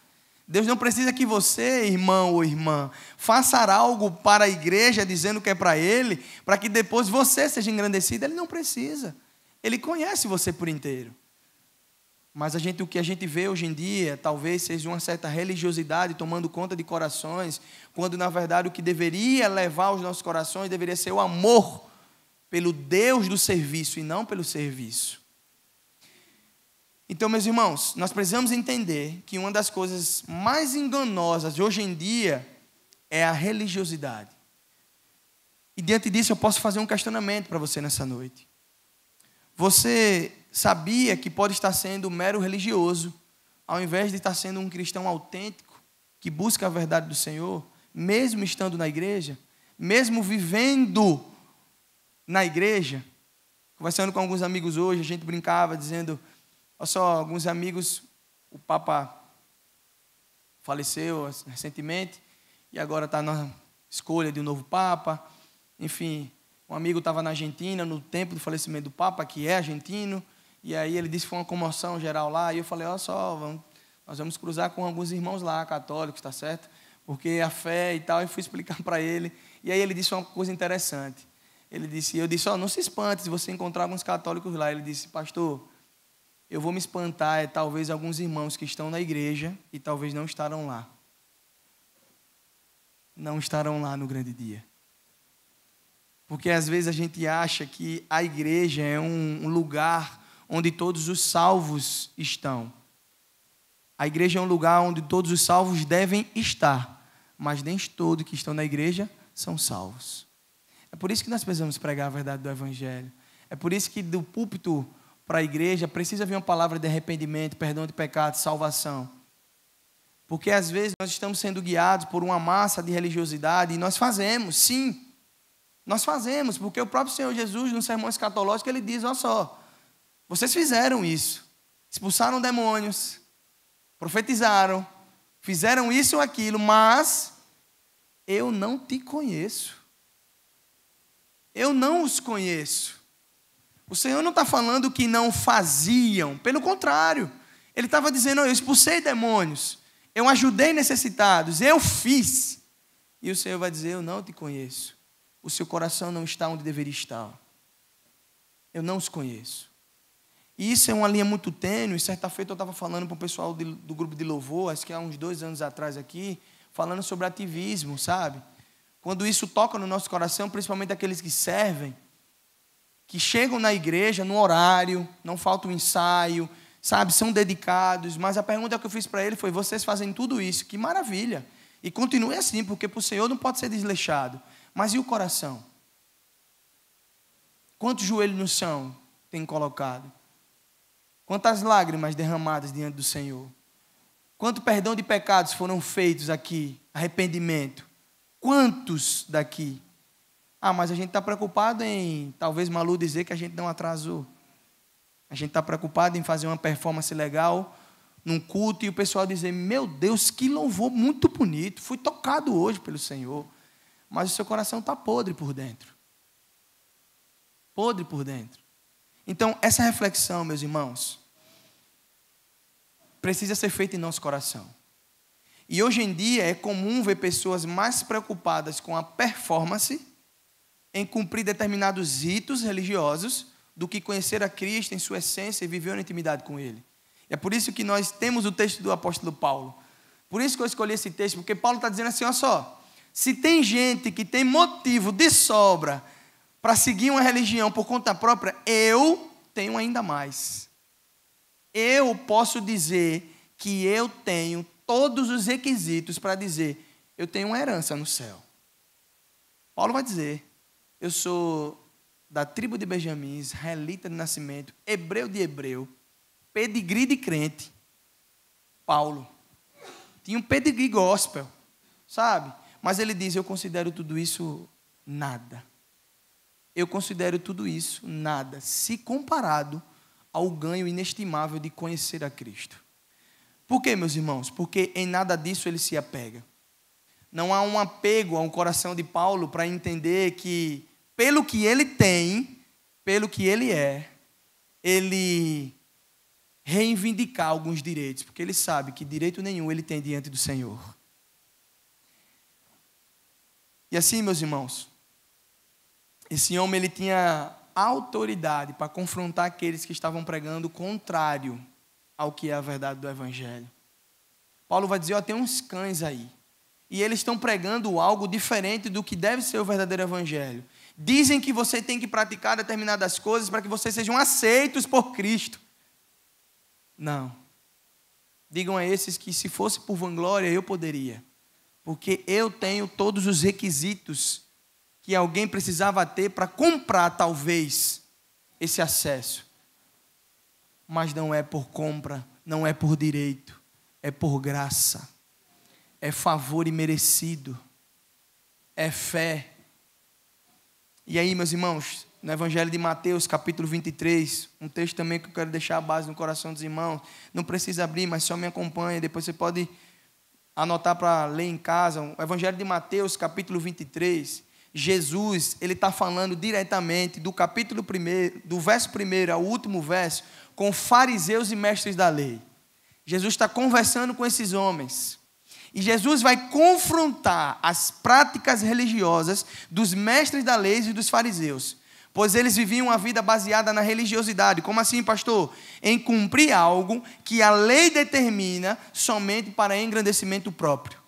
Deus não precisa que você, irmão ou irmã, faça algo para a igreja dizendo que é para Ele, para que depois você seja engrandecido. Ele não precisa. Ele conhece você por inteiro. Mas o que a gente vê hoje em dia, talvez seja uma certa religiosidade tomando conta de corações, quando na verdade o que deveria levar os nossos corações deveria ser o amor pelo Deus do serviço e não pelo serviço. Então, meus irmãos, nós precisamos entender que uma das coisas mais enganosas de hoje em dia é a religiosidade. E diante disso eu posso fazer um questionamento para você nessa noite. Você sabia que pode estar sendo mero religioso, ao invés de estar sendo um cristão autêntico, que busca a verdade do Senhor, mesmo estando na igreja, mesmo vivendo na igreja, conversando com alguns amigos hoje, a gente brincava dizendo, olha só, alguns amigos, o Papa faleceu recentemente, e agora está na escolha de um novo Papa. Enfim, um amigo estava na Argentina, no tempo do falecimento do Papa, que é argentino, e aí ele disse que foi uma comoção geral lá, e eu falei, olha só, nós vamos cruzar com alguns irmãos lá, católicos, está certo? Porque a fé e tal, eu fui explicar para ele, e aí ele disse uma coisa interessante. Eu disse, não se espante se você encontrar alguns católicos lá. Ele disse, pastor, eu vou me espantar, talvez alguns irmãos que estão na igreja e talvez não estarão lá. Não estarão lá no grande dia. Porque às vezes a gente acha que a igreja é um lugar onde todos os salvos estão. A igreja é um lugar onde todos os salvos devem estar, mas nem todos que estão na igreja são salvos. É por isso que nós precisamos pregar a verdade do Evangelho. É por isso que do púlpito para a igreja precisa vir uma palavra de arrependimento, perdão de pecados, salvação. Porque às vezes nós estamos sendo guiados por uma massa de religiosidade e nós fazemos, sim. Nós fazemos, porque o próprio Senhor Jesus, no sermão escatológico, ele diz, olha só, vocês fizeram isso, expulsaram demônios, profetizaram, fizeram isso ou aquilo, mas eu não te conheço. Eu não os conheço. O Senhor não está falando que não faziam, pelo contrário. Ele estava dizendo, eu expulsei demônios, eu ajudei necessitados, eu fiz. E o Senhor vai dizer, eu não te conheço. O seu coração não está onde deveria estar. Eu não os conheço. E isso é uma linha muito tênue. Certa feita eu estava falando para o pessoal do grupo de louvor, acho que há uns 2 anos atrás aqui, falando sobre ativismo, sabe? Quando isso toca no nosso coração, principalmente aqueles que servem, que chegam na igreja no horário, não falta um ensaio, sabe, são dedicados, mas a pergunta que eu fiz para ele foi, vocês fazem tudo isso, que maravilha, e continue assim, porque para o Senhor não pode ser desleixado, mas e o coração? Quantos joelhos no chão tem colocado? Quantas lágrimas derramadas diante do Senhor? Quanto perdão de pecados foram feitos aqui, arrependimento? Quantos daqui? Mas a gente está preocupado em, talvez Malu dizer que a gente não atrasou. A gente está preocupado em fazer uma performance legal num culto e o pessoal dizer, meu Deus, que louvor muito bonito, fui tocado hoje pelo Senhor. Mas o seu coração está podre por dentro. Podre por dentro. Então, essa reflexão, meus irmãos, precisa ser feita em nosso coração. E hoje em dia é comum ver pessoas mais preocupadas com a performance, em cumprir determinados ritos religiosos, do que conhecer a Cristo em sua essência e viver uma intimidade com Ele. É por isso que nós temos o texto do apóstolo Paulo. Por isso que eu escolhi esse texto, porque Paulo está dizendo assim, olha só, se tem gente que tem motivo de sobra para seguir uma religião por conta própria, eu tenho ainda mais. Eu posso dizer que eu tenho todos os requisitos para dizer, eu tenho uma herança no céu. Paulo vai dizer, eu sou da tribo de Benjamim, israelita de nascimento, hebreu de hebreu, pedigree de crente. Paulo tinha um pedigree gospel, sabe? Mas ele diz, eu considero tudo isso nada. Eu considero tudo isso nada, se comparado ao ganho inestimável de conhecer a Cristo. Por quê, meus irmãos? Porque em nada disso ele se apega. Não há um apego ao coração de Paulo para entender que, pelo que ele tem, pelo que ele é, ele reivindicar alguns direitos, porque ele sabe que direito nenhum ele tem diante do Senhor. E assim, meus irmãos, esse homem ele tinha autoridade para confrontar aqueles que estavam pregando o contrário ao que é a verdade do Evangelho. Paulo vai dizer, tem uns cães aí, e eles estão pregando algo diferente do que deve ser o verdadeiro Evangelho. Dizem que você tem que praticar determinadas coisas para que vocês sejam aceitos por Cristo. Não. Digam a esses que se fosse por vanglória eu poderia, porque eu tenho todos os requisitos que alguém precisava ter para comprar talvez esse acesso. Mas não é por compra, não é por direito, é por graça, é favor imerecido, é fé. E aí, meus irmãos, no Evangelho de Mateus, capítulo 23, um texto também que eu quero deixar a base no coração dos irmãos. Não precisa abrir, mas só me acompanha. Depois você pode anotar para ler em casa. O Evangelho de Mateus, capítulo 23. Jesus, ele está falando diretamente do capítulo 1, do verso 1 ao último verso, com fariseus e mestres da lei. Jesus está conversando com esses homens. E Jesus vai confrontar as práticas religiosas dos mestres da lei e dos fariseus, pois eles viviam uma vida baseada na religiosidade. Como assim, pastor? Em cumprir algo que a lei determina somente para engrandecimento próprio.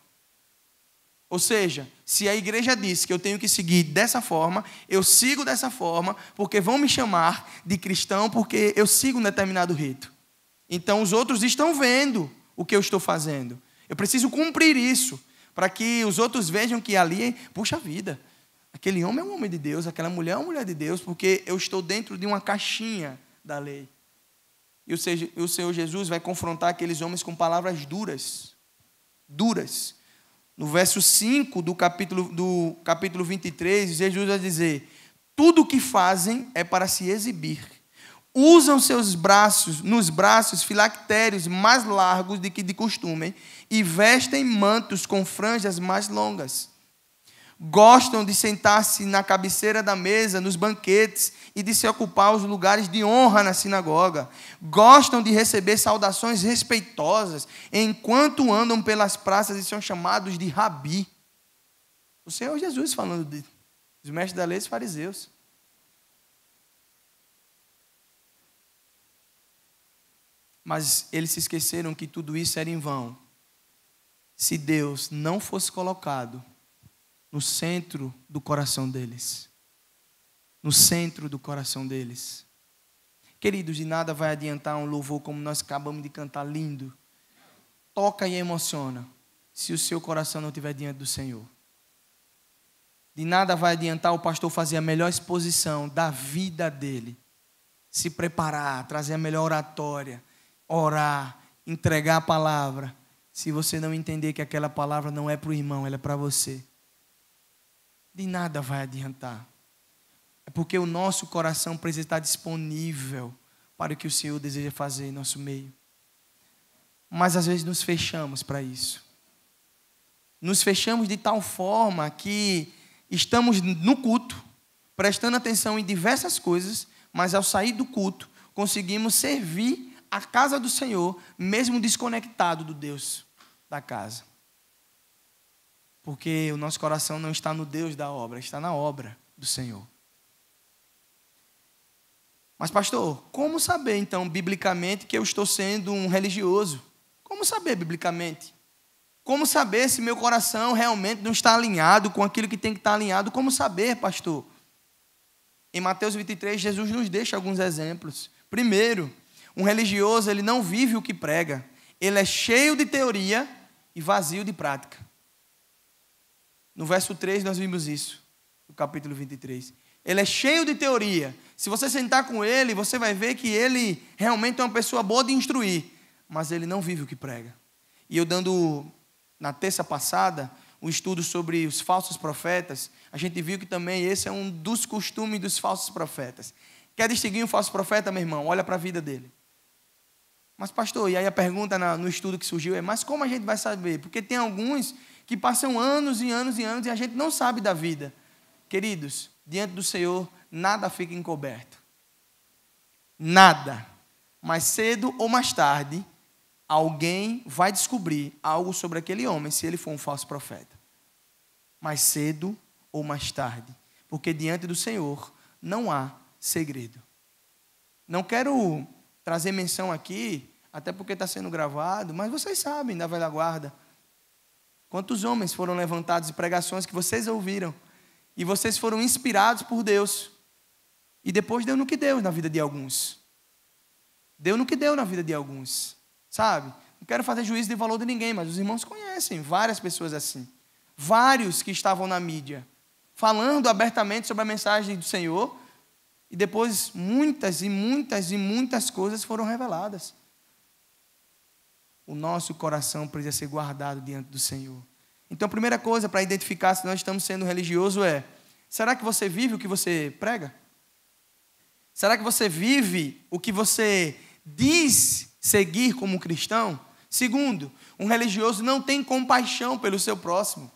Ou seja, se a igreja diz que eu tenho que seguir dessa forma, eu sigo dessa forma, porque vão me chamar de cristão porque eu sigo um determinado rito. Então os outros estão vendo o que eu estou fazendo. Eu preciso cumprir isso, para que os outros vejam que ali, puxa vida, aquele homem é um homem de Deus, aquela mulher é uma mulher de Deus, porque eu estou dentro de uma caixinha da lei. E o Senhor Jesus vai confrontar aqueles homens com palavras duras. Duras. No verso 5 do capítulo 23, Jesus vai dizer: tudo o que fazem é para se exibir. Usam nos braços filactérios mais largos do que de costume e vestem mantos com franjas mais longas. Gostam de sentar-se na cabeceira da mesa, nos banquetes e de se ocupar os lugares de honra na sinagoga. Gostam de receber saudações respeitosas enquanto andam pelas praças e são chamados de rabi. O Senhor Jesus falando dos mestres da lei e dos fariseus. Mas eles se esqueceram que tudo isso era em vão, se Deus não fosse colocado no centro do coração deles. No centro do coração deles. Queridos, de nada vai adiantar um louvor como nós acabamos de cantar, lindo. Toca e emociona, se o seu coração não estiver diante do Senhor. De nada vai adiantar o pastor fazer a melhor exposição da vida dele, se preparar, trazer a melhor oratória, orar, entregar a palavra, se você não entender que aquela palavra não é para o irmão, ela é para você. De nada vai adiantar. É porque o nosso coração precisa estar disponível para o que o Senhor deseja fazer em nosso meio. Mas às vezes nos fechamos para isso. Nos fechamos de tal forma que estamos no culto, prestando atenção em diversas coisas, mas ao sair do culto, conseguimos servir a casa do Senhor, mesmo desconectado do Deus da casa. Porque o nosso coração não está no Deus da obra, está na obra do Senhor. Mas pastor, como saber então biblicamente que eu estou sendo um religioso? Como saber biblicamente? Como saber se meu coração realmente não está alinhado com aquilo que tem que estar alinhado? Como saber, pastor? Em Mateus 23, Jesus nos deixa alguns exemplos. Primeiro, um religioso, ele não vive o que prega. Ele é cheio de teoria e vazio de prática. No verso 3 nós vimos isso, no capítulo 23. Ele é cheio de teoria. Se você sentar com ele, você vai ver que ele realmente é uma pessoa boa de instruir, mas ele não vive o que prega. E eu dando, na terça passada, um estudo sobre os falsos profetas, a gente viu que também esse é um dos costumes dos falsos profetas. Quer distinguir um falso profeta, meu irmão? Olha para a vida dele. Mas pastor, e aí a pergunta no estudo que surgiu é, mas como a gente vai saber? Porque tem alguns que passam anos e anos e anos e a gente não sabe da vida. Queridos, diante do Senhor, nada fica encoberto. Nada. Mais cedo ou mais tarde, alguém vai descobrir algo sobre aquele homem, se ele for um falso profeta. Mais cedo ou mais tarde. Porque diante do Senhor não há segredo. Não quero trazer menção aqui, até porque está sendo gravado, mas vocês sabem da velha guarda. Quantos homens foram levantados em pregações que vocês ouviram e vocês foram inspirados por Deus. E depois deu no que deu na vida de alguns. Deu no que deu na vida de alguns. Sabe? Não quero fazer juízo de valor de ninguém, mas os irmãos conhecem várias pessoas assim. Vários que estavam na mídia, falando abertamente sobre a mensagem do Senhor, e depois muitas e muitas e muitas coisas foram reveladas. o nosso coração precisa ser guardado diante do Senhor. Então, a primeira coisa para identificar se nós estamos sendo religiosos é: será que você vive o que você prega? Será que você vive o que você diz seguir como cristão? Segundo, um religioso não tem compaixão pelo seu próximo.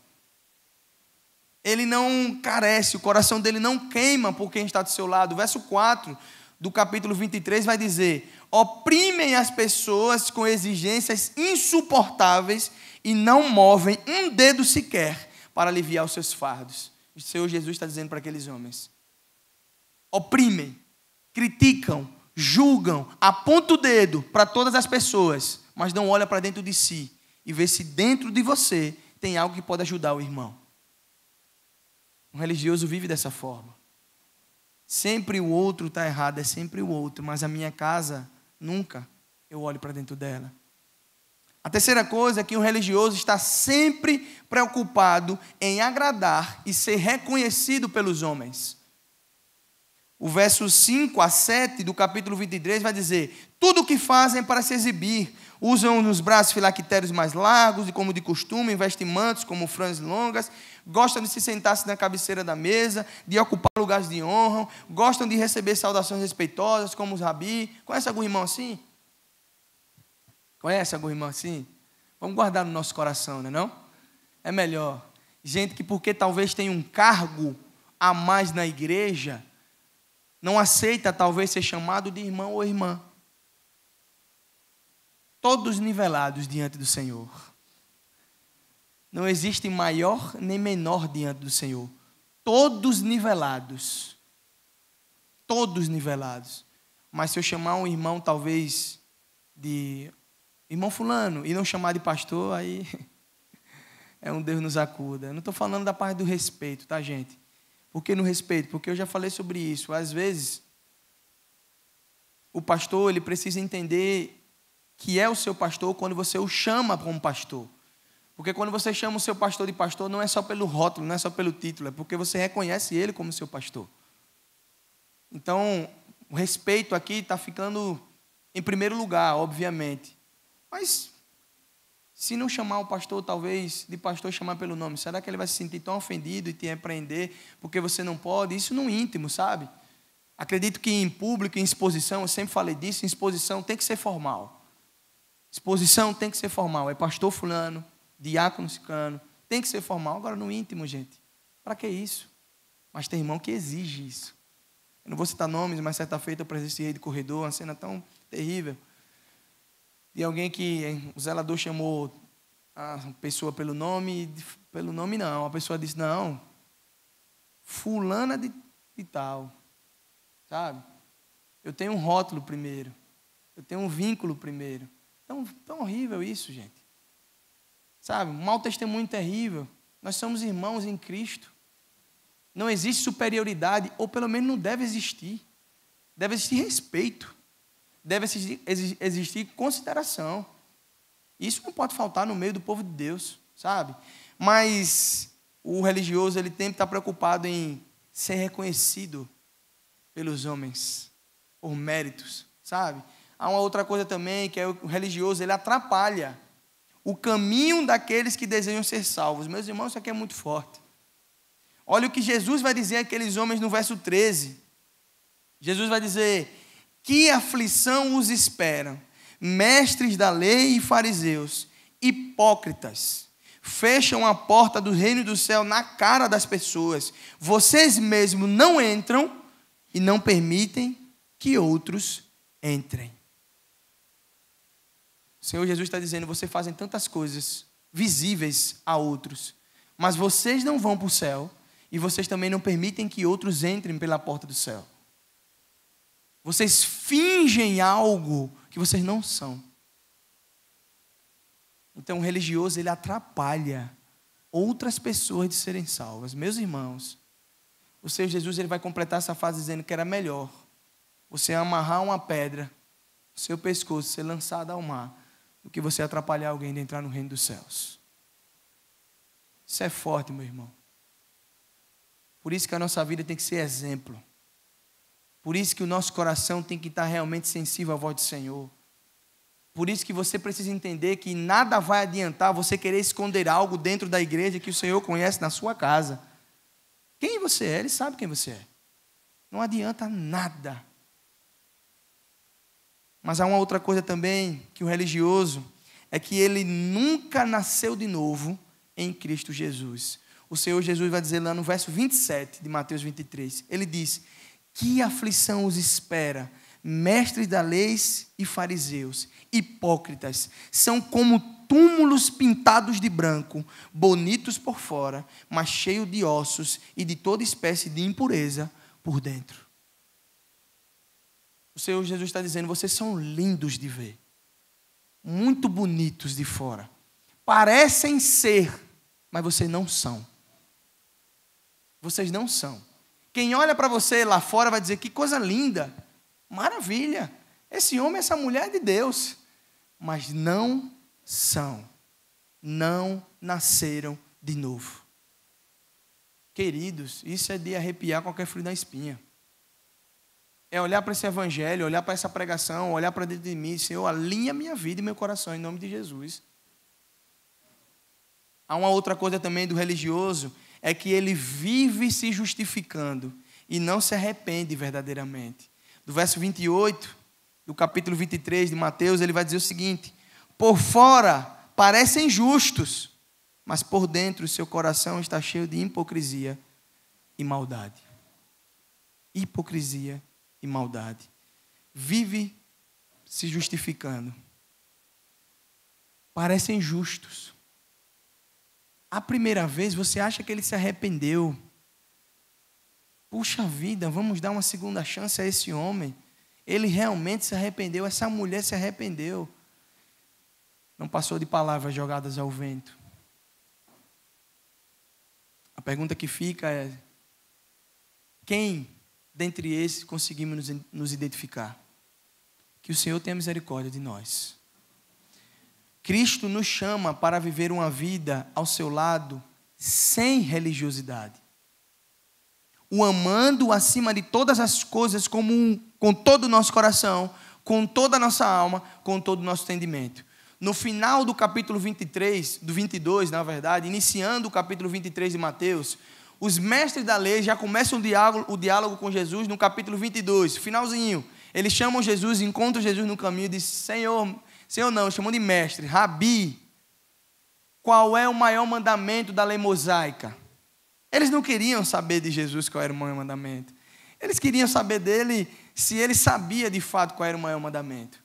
Ele não carece, o coração dele não queima por quem está do seu lado. O verso 4 do capítulo 23 vai dizer: oprimem as pessoas com exigências insuportáveis e não movem um dedo sequer para aliviar os seus fardos. O Senhor Jesus está dizendo para aqueles homens: oprimem, criticam, julgam, apontam o dedo para todas as pessoas, mas não olha para dentro de si e vê se dentro de você tem algo que pode ajudar o irmão. Um religioso vive dessa forma. Sempre o outro está errado, é sempre o outro, mas a minha casa, nunca eu olho para dentro dela. A terceira coisa é que um religioso está sempre preocupado em agradar e ser reconhecido pelos homens. O verso 5 a 7 do capítulo 23 vai dizer: tudo o que fazem para se exibir, usam nos braços filactérios mais largos e como de costume, vestem mantos como franjas longas, gostam de se sentar-se na cabeceira da mesa, de ocupar lugares de honra, gostam de receber saudações respeitosas como os rabi. Conhece algum irmão assim? Conhece algum irmão assim? Vamos guardar no nosso coração, não é não? É melhor. Gente que porque talvez tenha um cargo a mais na igreja, não aceita talvez ser chamado de irmão ou irmã. Todos nivelados diante do Senhor. Não existe maior nem menor diante do Senhor. Todos nivelados. Todos nivelados. Mas se eu chamar um irmão talvez de irmão fulano e não chamar de pastor, aí é um Deus nos acuda. Eu não estou falando da parte do respeito, tá, gente? Por que no respeito? Porque eu já falei sobre isso. Às vezes, o pastor ele precisa entender que é o seu pastor quando você o chama como pastor. Porque quando você chama o seu pastor de pastor, não é só pelo rótulo, não é só pelo título, é porque você reconhece ele como seu pastor. Então, o respeito aqui está ficando em primeiro lugar, obviamente. Mas, se não chamar o pastor, talvez, de pastor, chamar pelo nome, será que ele vai se sentir tão ofendido e te repreender porque você não pode? Isso no íntimo, sabe? Acredito que em público, em exposição, eu sempre falei disso, em exposição tem que ser formal. Exposição tem que ser formal. É pastor fulano, diácono ciclano, tem que ser formal. Agora no íntimo, gente, para que isso? Mas tem irmão que exige isso. Eu não vou citar nomes, mas certa feita eu presenciei de corredor, uma cena tão terrível. E alguém que o zelador chamou a pessoa pelo nome não. A pessoa disse: não, fulana de tal, sabe? Eu tenho um rótulo primeiro, eu tenho um vínculo primeiro. Tão horrível isso, gente. Sabe, um mau testemunho terrível. Nós somos irmãos em Cristo. Não existe superioridade, ou pelo menos não deve existir. Deve existir respeito. Deve existir consideração. Isso não pode faltar no meio do povo de Deus, sabe? Mas o religioso, ele sempre está preocupado em ser reconhecido pelos homens, por méritos, sabe? Há uma outra coisa também, que é o religioso, ele atrapalha o caminho daqueles que desejam ser salvos. Meus irmãos, isso aqui é muito forte. Olha o que Jesus vai dizer àqueles homens no verso 13. Jesus vai dizer: que aflição os espera, mestres da lei e fariseus, hipócritas, fecham a porta do reino do céu na cara das pessoas. Vocês mesmos não entram e não permitem que outros entrem. O Senhor Jesus está dizendo: vocês fazem tantas coisas visíveis a outros, mas vocês não vão para o céu e vocês também não permitem que outros entrem pela porta do céu. Vocês fingem algo que vocês não são. Então o religioso, ele atrapalha outras pessoas de serem salvas. Meus irmãos, o Senhor Jesus, ele vai completar essa frase dizendo que era melhor você amarrar uma pedra no seu pescoço, ser lançado ao mar, do que você atrapalhar alguém de entrar no reino dos céus. Isso é forte, meu irmão. Por isso que a nossa vida tem que ser exemplo. Por isso que o nosso coração tem que estar realmente sensível à voz do Senhor. Por isso que você precisa entender que nada vai adiantar você querer esconder algo dentro da igreja que o Senhor conhece na sua casa. Quem você é, Ele sabe quem você é. Não adianta nada. Mas há uma outra coisa também, que o religioso, é que ele nunca nasceu de novo em Cristo Jesus. O Senhor Jesus vai dizer lá no verso 27 de Mateus 23, ele diz: que aflição os espera, mestres da lei e fariseus, hipócritas, são como túmulos pintados de branco, bonitos por fora, mas cheios de ossos e de toda espécie de impureza por dentro. O Senhor Jesus está dizendo: vocês são lindos de ver, muito bonitos de fora, parecem ser, mas vocês não são. Vocês não são. Quem olha para você lá fora vai dizer: que coisa linda, maravilha, esse homem, essa mulher é de Deus. Mas não são. Não nasceram de novo. Queridos, isso é de arrepiar qualquer frio na espinha. É olhar para esse evangelho, olhar para essa pregação, olhar para dentro de mim: Senhor, alinha minha vida e meu coração em nome de Jesus. Há uma outra coisa também do religioso, é que ele vive se justificando e não se arrepende verdadeiramente. Do verso 28, do capítulo 23 de Mateus, ele vai dizer o seguinte: por fora parecem justos, mas por dentro o seu coração está cheio de hipocrisia e maldade. Hipocrisia e maldade. Vive se justificando. Parecem justos. À primeira vez você acha que ele se arrependeu. Puxa vida, vamos dar uma segunda chance a esse homem. Ele realmente se arrependeu, essa mulher se arrependeu. Não passou de palavras jogadas ao vento. A pergunta que fica é: quem dentre esses conseguimos nos identificar? Que o Senhor tenha misericórdia de nós. Cristo nos chama para viver uma vida ao seu lado sem religiosidade. O amando acima de todas as coisas com todo o nosso coração, com toda a nossa alma, com todo o nosso entendimento. No final do capítulo 23, do 22, na verdade, iniciando o capítulo 23 de Mateus, os mestres da lei já começam o diálogo com Jesus no capítulo 22, finalzinho. Eles chamam Jesus, encontram Jesus no caminho e dizem: Senhor não, chamam de mestre, Rabi, qual é o maior mandamento da lei mosaica? Eles não queriam saber de Jesus qual era o maior mandamento. Eles queriam saber dele se ele sabia de fato qual era o maior mandamento.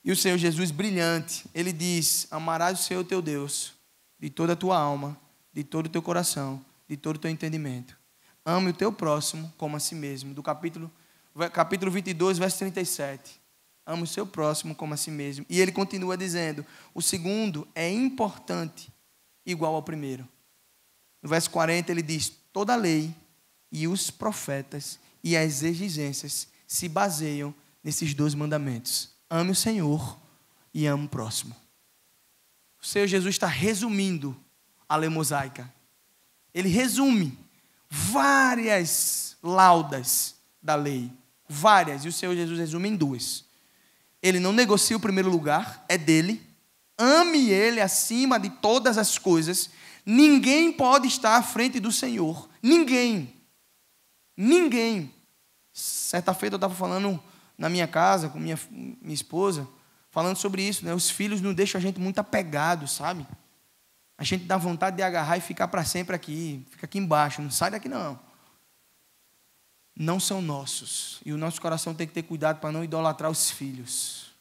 E o Senhor Jesus, brilhante, ele diz: amarás o Senhor teu Deus de toda a tua alma, de todo o teu coração, de todo o teu entendimento. Ame o teu próximo como a si mesmo. Do capítulo 22, verso 37. Ame o seu próximo como a si mesmo. E ele continua dizendo: o segundo é importante, igual ao primeiro. No verso 40 ele diz: toda a lei e os profetas e as exigências se baseiam nesses dois mandamentos: ame o Senhor e ame o próximo. O Senhor Jesus está resumindo a lei mosaica. Ele resume várias laudas da lei. Várias. E o Senhor Jesus resume em duas. Ele não negocia o primeiro lugar, é dele. Ame ele acima de todas as coisas. Ninguém pode estar à frente do Senhor. Ninguém. Ninguém. Certa feita eu estava falando na minha casa com minha esposa, falando sobre isso, né? Os filhos não deixam a gente muito apegado, sabe? A gente dá vontade de agarrar e ficar para sempre aqui. Fica aqui embaixo, não sai daqui não. Não são nossos. E o nosso coração tem que ter cuidado para não idolatrar os filhos.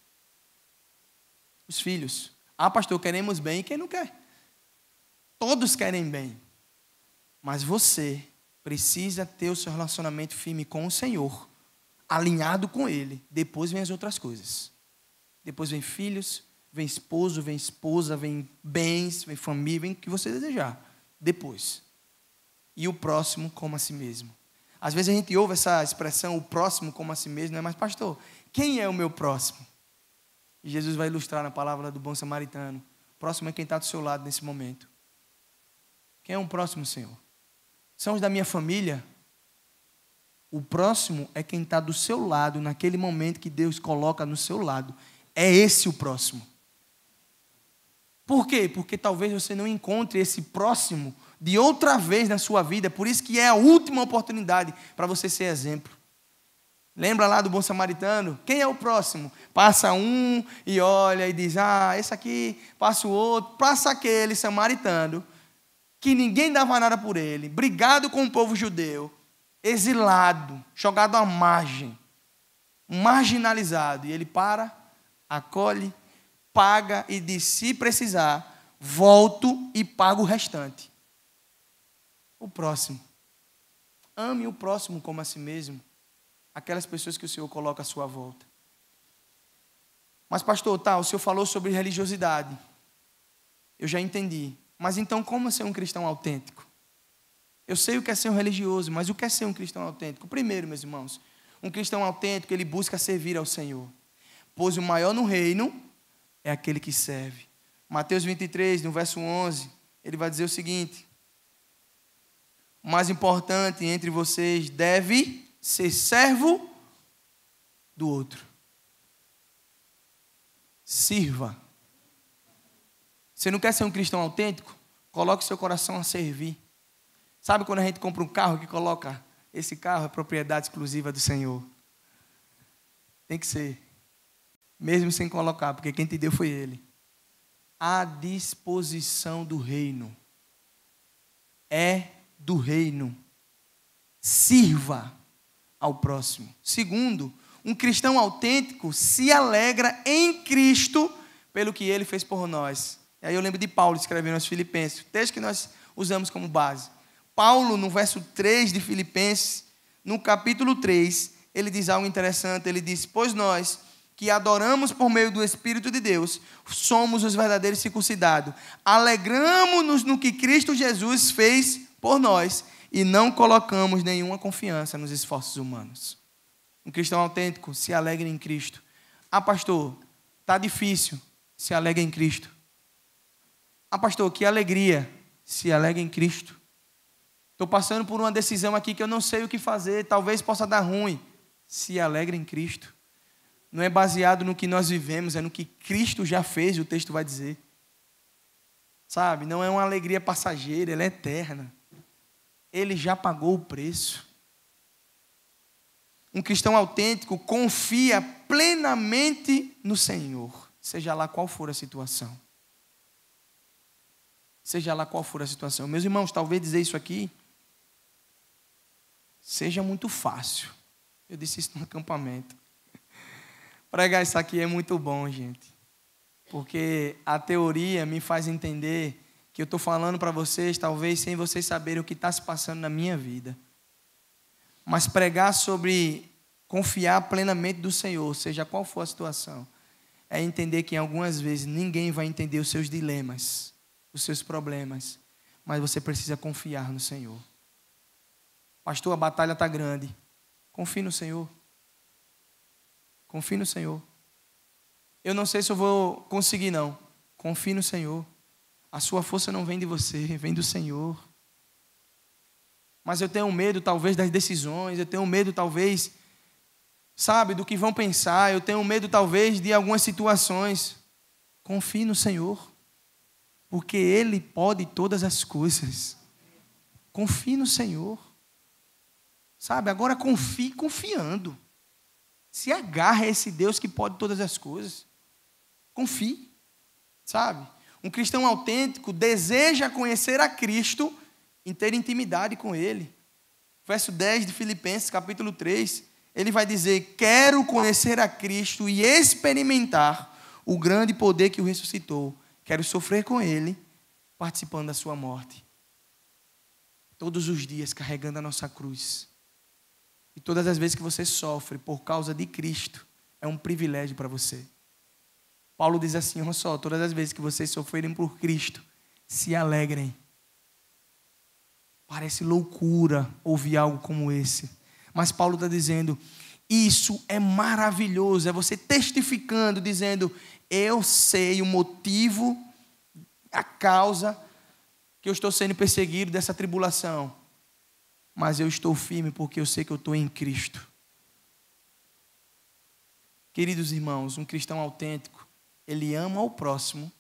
Os filhos. Ah, pastor, queremos bem. E quem não quer? Todos querem bem. Mas você precisa ter o seu relacionamento firme com o Senhor, alinhado com Ele. Depois vem as outras coisas. Depois vem filhos, vem esposo, vem esposa, vem bens, vem família, vem o que você desejar. Depois. E o próximo como a si mesmo. Às vezes a gente ouve essa expressão, o próximo como a si mesmo, não é? Mas pastor, quem é o meu próximo? E Jesus vai ilustrar na palavra do bom samaritano. O próximo é quem está do seu lado nesse momento. Quem é o próximo, Senhor? São os da minha família? O próximo é quem está do seu lado, naquele momento que Deus coloca no seu lado. É esse o próximo. Por quê? Porque talvez você não encontre esse próximo de outra vez na sua vida. Por isso que é a última oportunidade para você ser exemplo. Lembra lá do bom samaritano? Quem é o próximo? Passa um e olha e diz, esse aqui, passa o outro, passa aquele samaritano, que ninguém dava nada por ele, brigado com o povo judeu, exilado, jogado à margem, marginalizado. E ele para, acolhe, paga e diz, se precisar, volto e pago o restante. O próximo. Ame o próximo como a si mesmo. Aquelas pessoas que o Senhor coloca à sua volta. Mas pastor, o Senhor falou sobre religiosidade. Eu já entendi. Mas então como ser um cristão autêntico? Eu sei o que é ser um religioso, mas o que é ser um cristão autêntico? Primeiro, meus irmãos, um cristão autêntico, ele busca servir ao Senhor. Pois o maior no reino é aquele que serve. Mateus 23, no verso 11, ele vai dizer o seguinte: o mais importante entre vocês deve ser servo do outro. Sirva. Você não quer ser um cristão autêntico? Coloque seu coração a servir. Sabe quando a gente compra um carro que coloca, esse carro é propriedade exclusiva do Senhor? Tem que ser. Mesmo sem colocar, porque quem te deu foi Ele. À disposição do reino. É do reino. Sirva ao próximo. Segundo, um cristão autêntico se alegra em Cristo pelo que Ele fez por nós. E aí eu lembro de Paulo escrevendo aos Filipenses, o texto que nós usamos como base. Paulo, no verso 3 de Filipenses, no capítulo 3, ele diz algo interessante. Ele diz, pois nós, que adoramos por meio do Espírito de Deus, somos os verdadeiros circuncidados. Alegramo-nos no que Cristo Jesus fez por nós e não colocamos nenhuma confiança nos esforços humanos. Um cristão autêntico se alegra em Cristo. Pastor, está difícil, se alegra em Cristo. Pastor, que alegria, se alegra em Cristo. Estou passando por uma decisão aqui que eu não sei o que fazer, talvez possa dar ruim. Se alegra em Cristo. Não é baseado no que nós vivemos, é no que Cristo já fez, o texto vai dizer. Sabe, não é uma alegria passageira, ela é eterna. Ele já pagou o preço. Um cristão autêntico confia plenamente no Senhor, seja lá qual for a situação. Seja lá qual for a situação. Meus irmãos, talvez dizer isso aqui seja muito fácil. Eu disse isso no acampamento. Pregar isso aqui é muito bom, gente. Porque a teoria me faz entender que eu estou falando para vocês, talvez sem vocês saberem o que está se passando na minha vida. Mas pregar sobre confiar plenamente do Senhor, seja qual for a situação, é entender que algumas vezes ninguém vai entender os seus dilemas, os seus problemas, mas você precisa confiar no Senhor. Pastor, a batalha está grande. Confie no Senhor. Confie no Senhor. Eu não sei se eu vou conseguir, não. Confie no Senhor. A sua força não vem de você, vem do Senhor. Mas eu tenho medo, talvez, das decisões. Eu tenho medo, talvez, sabe, do que vão pensar. Eu tenho medo, talvez, de algumas situações. Confie no Senhor. Porque Ele pode todas as coisas. Confie no Senhor. Sabe, agora confie confiando. Se agarre a esse Deus que pode todas as coisas. Confie. Sabe? Um cristão autêntico deseja conhecer a Cristo e ter intimidade com Ele. Verso 10 de Filipenses, capítulo 3, ele vai dizer, quero conhecer a Cristo e experimentar o grande poder que o ressuscitou. Quero sofrer com Ele, participando da sua morte. Todos os dias carregando a nossa cruz. E todas as vezes que você sofre por causa de Cristo, é um privilégio para você. Paulo diz assim, olha só, todas as vezes que vocês sofrerem por Cristo, se alegrem. Parece loucura ouvir algo como esse. Mas Paulo está dizendo, isso é maravilhoso, é você testificando, dizendo, eu sei o motivo, a causa que eu estou sendo perseguido dessa tribulação. Mas eu estou firme porque eu sei que eu estou em Cristo. Queridos irmãos, um cristão autêntico, ele ama o próximo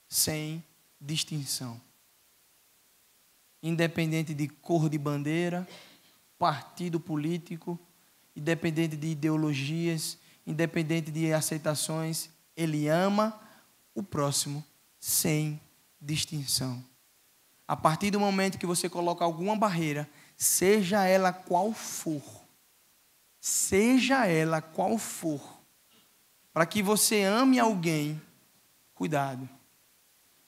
sem distinção. Independente de cor de bandeira, partido político, independente de ideologias, independente de aceitações, ele ama o próximo sem distinção. A partir do momento que você coloca alguma barreira, seja ela qual for, para que você ame alguém, cuidado,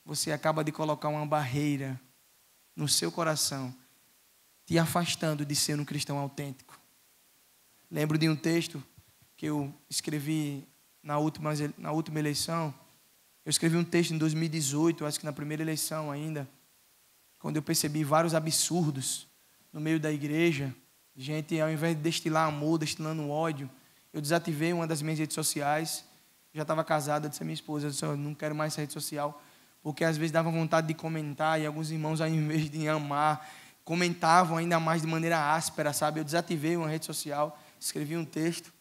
você acaba de colocar uma barreira no seu coração, te afastando de ser um cristão autêntico. Lembro de um texto que eu escrevi na última eleição. Eu escrevi um texto em 2018, acho que na primeira eleição ainda, quando eu percebi vários absurdos no meio da igreja. Gente, ao invés de destilar amor, destilando ódio, eu desativei uma das minhas redes sociais. Já estava casada, eu disse à minha esposa, eu disse, eu não quero mais essa rede social, porque às vezes dava vontade de comentar, e alguns irmãos, ao invés de amar, comentavam ainda mais de maneira áspera, sabe? Eu desativei uma rede social, escrevi um texto,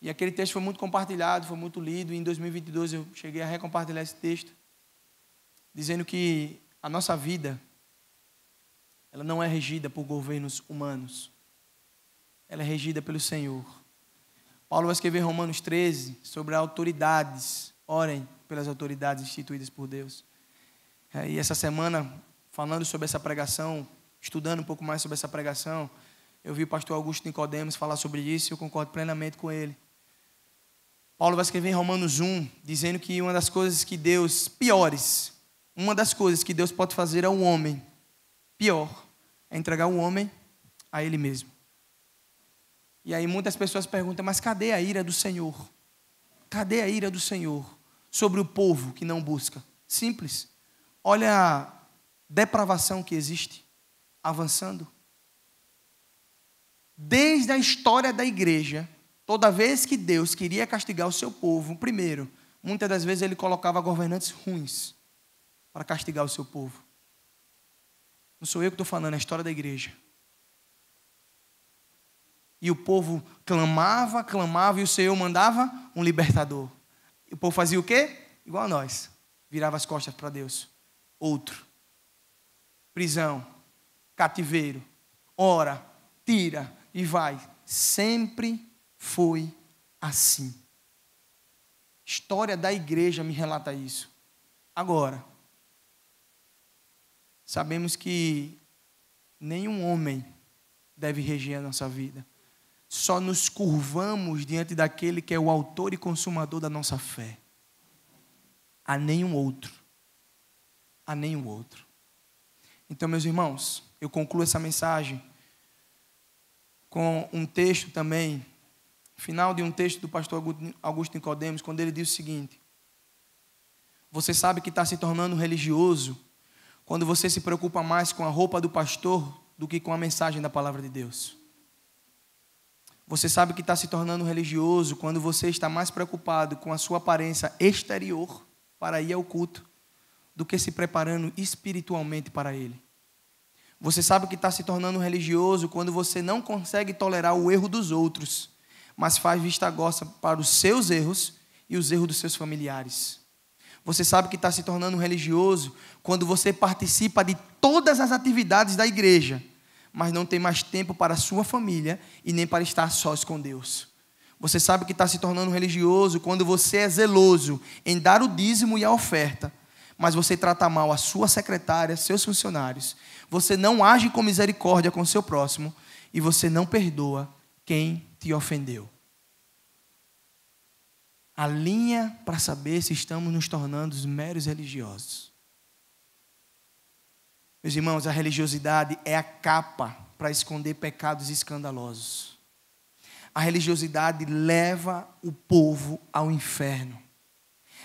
e aquele texto foi muito compartilhado, foi muito lido, e em 2022 eu cheguei a recompartilhar esse texto, dizendo que a nossa vida, ela não é regida por governos humanos, ela é regida pelo Senhor. Paulo vai escrever em Romanos 13 sobre autoridades. Orem pelas autoridades instituídas por Deus. E essa semana, falando sobre essa pregação, estudando um pouco mais sobre essa pregação, eu vi o pastor Augusto Nicodemos falar sobre isso e eu concordo plenamente com ele. Paulo vai escrever em Romanos 1, dizendo que uma das coisas que Deus pode fazer ao homem, pior, é entregar o homem a ele mesmo. E aí muitas pessoas perguntam, mas cadê a ira do Senhor? Cadê a ira do Senhor sobre o povo que não busca? Simples. Olha a depravação que existe, avançando. Desde a história da igreja, toda vez que Deus queria castigar o seu povo, primeiro, muitas das vezes ele colocava governantes ruins para castigar o seu povo. Não sou eu que estou falando, é a história da igreja. E o povo clamava, e o Senhor mandava um libertador. E o povo fazia o quê? Igual a nós. Virava as costas para Deus. Outro. Prisão. Cativeiro. Ora. Tira. E vai. Sempre foi assim. História da igreja me relata isso. Agora, sabemos que nenhum homem deve reger a nossa vida. Só nos curvamos diante daquele que é o autor e consumador da nossa fé. A nenhum outro. A nenhum outro. Então, meus irmãos, eu concluo essa mensagem com um texto também, final de um texto do pastor Augusto Nicodemos, quando ele diz o seguinte: você sabe que está se tornando religioso quando você se preocupa mais com a roupa do pastor do que com a mensagem da palavra de Deus. Você sabe que está se tornando religioso quando você está mais preocupado com a sua aparência exterior para ir ao culto do que se preparando espiritualmente para ele. Você sabe que está se tornando religioso quando você não consegue tolerar o erro dos outros, mas faz vista grossa para os seus erros e os erros dos seus familiares. Você sabe que está se tornando religioso quando você participa de todas as atividades da igreja, mas não tem mais tempo para a sua família e nem para estar sós com Deus. Você sabe que está se tornando religioso quando você é zeloso em dar o dízimo e a oferta, mas você trata mal a sua secretária, seus funcionários. Você não age com misericórdia com o seu próximo e você não perdoa quem te ofendeu. A linha para saber se estamos nos tornando meros religiosos. Meus irmãos, a religiosidade é a capa para esconder pecados escandalosos. A religiosidade leva o povo ao inferno.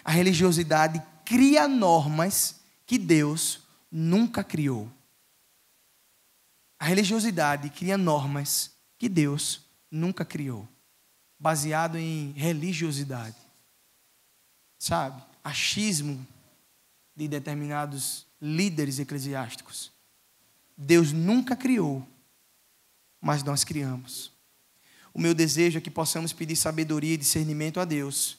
A religiosidade cria normas que Deus nunca criou. A religiosidade cria normas que Deus nunca criou, baseado em religiosidade. Sabe? Achismo de determinados líderes eclesiásticos. Deus nunca criou, mas nós criamos. o meu desejo é que possamos pedir sabedoria e discernimento a Deus,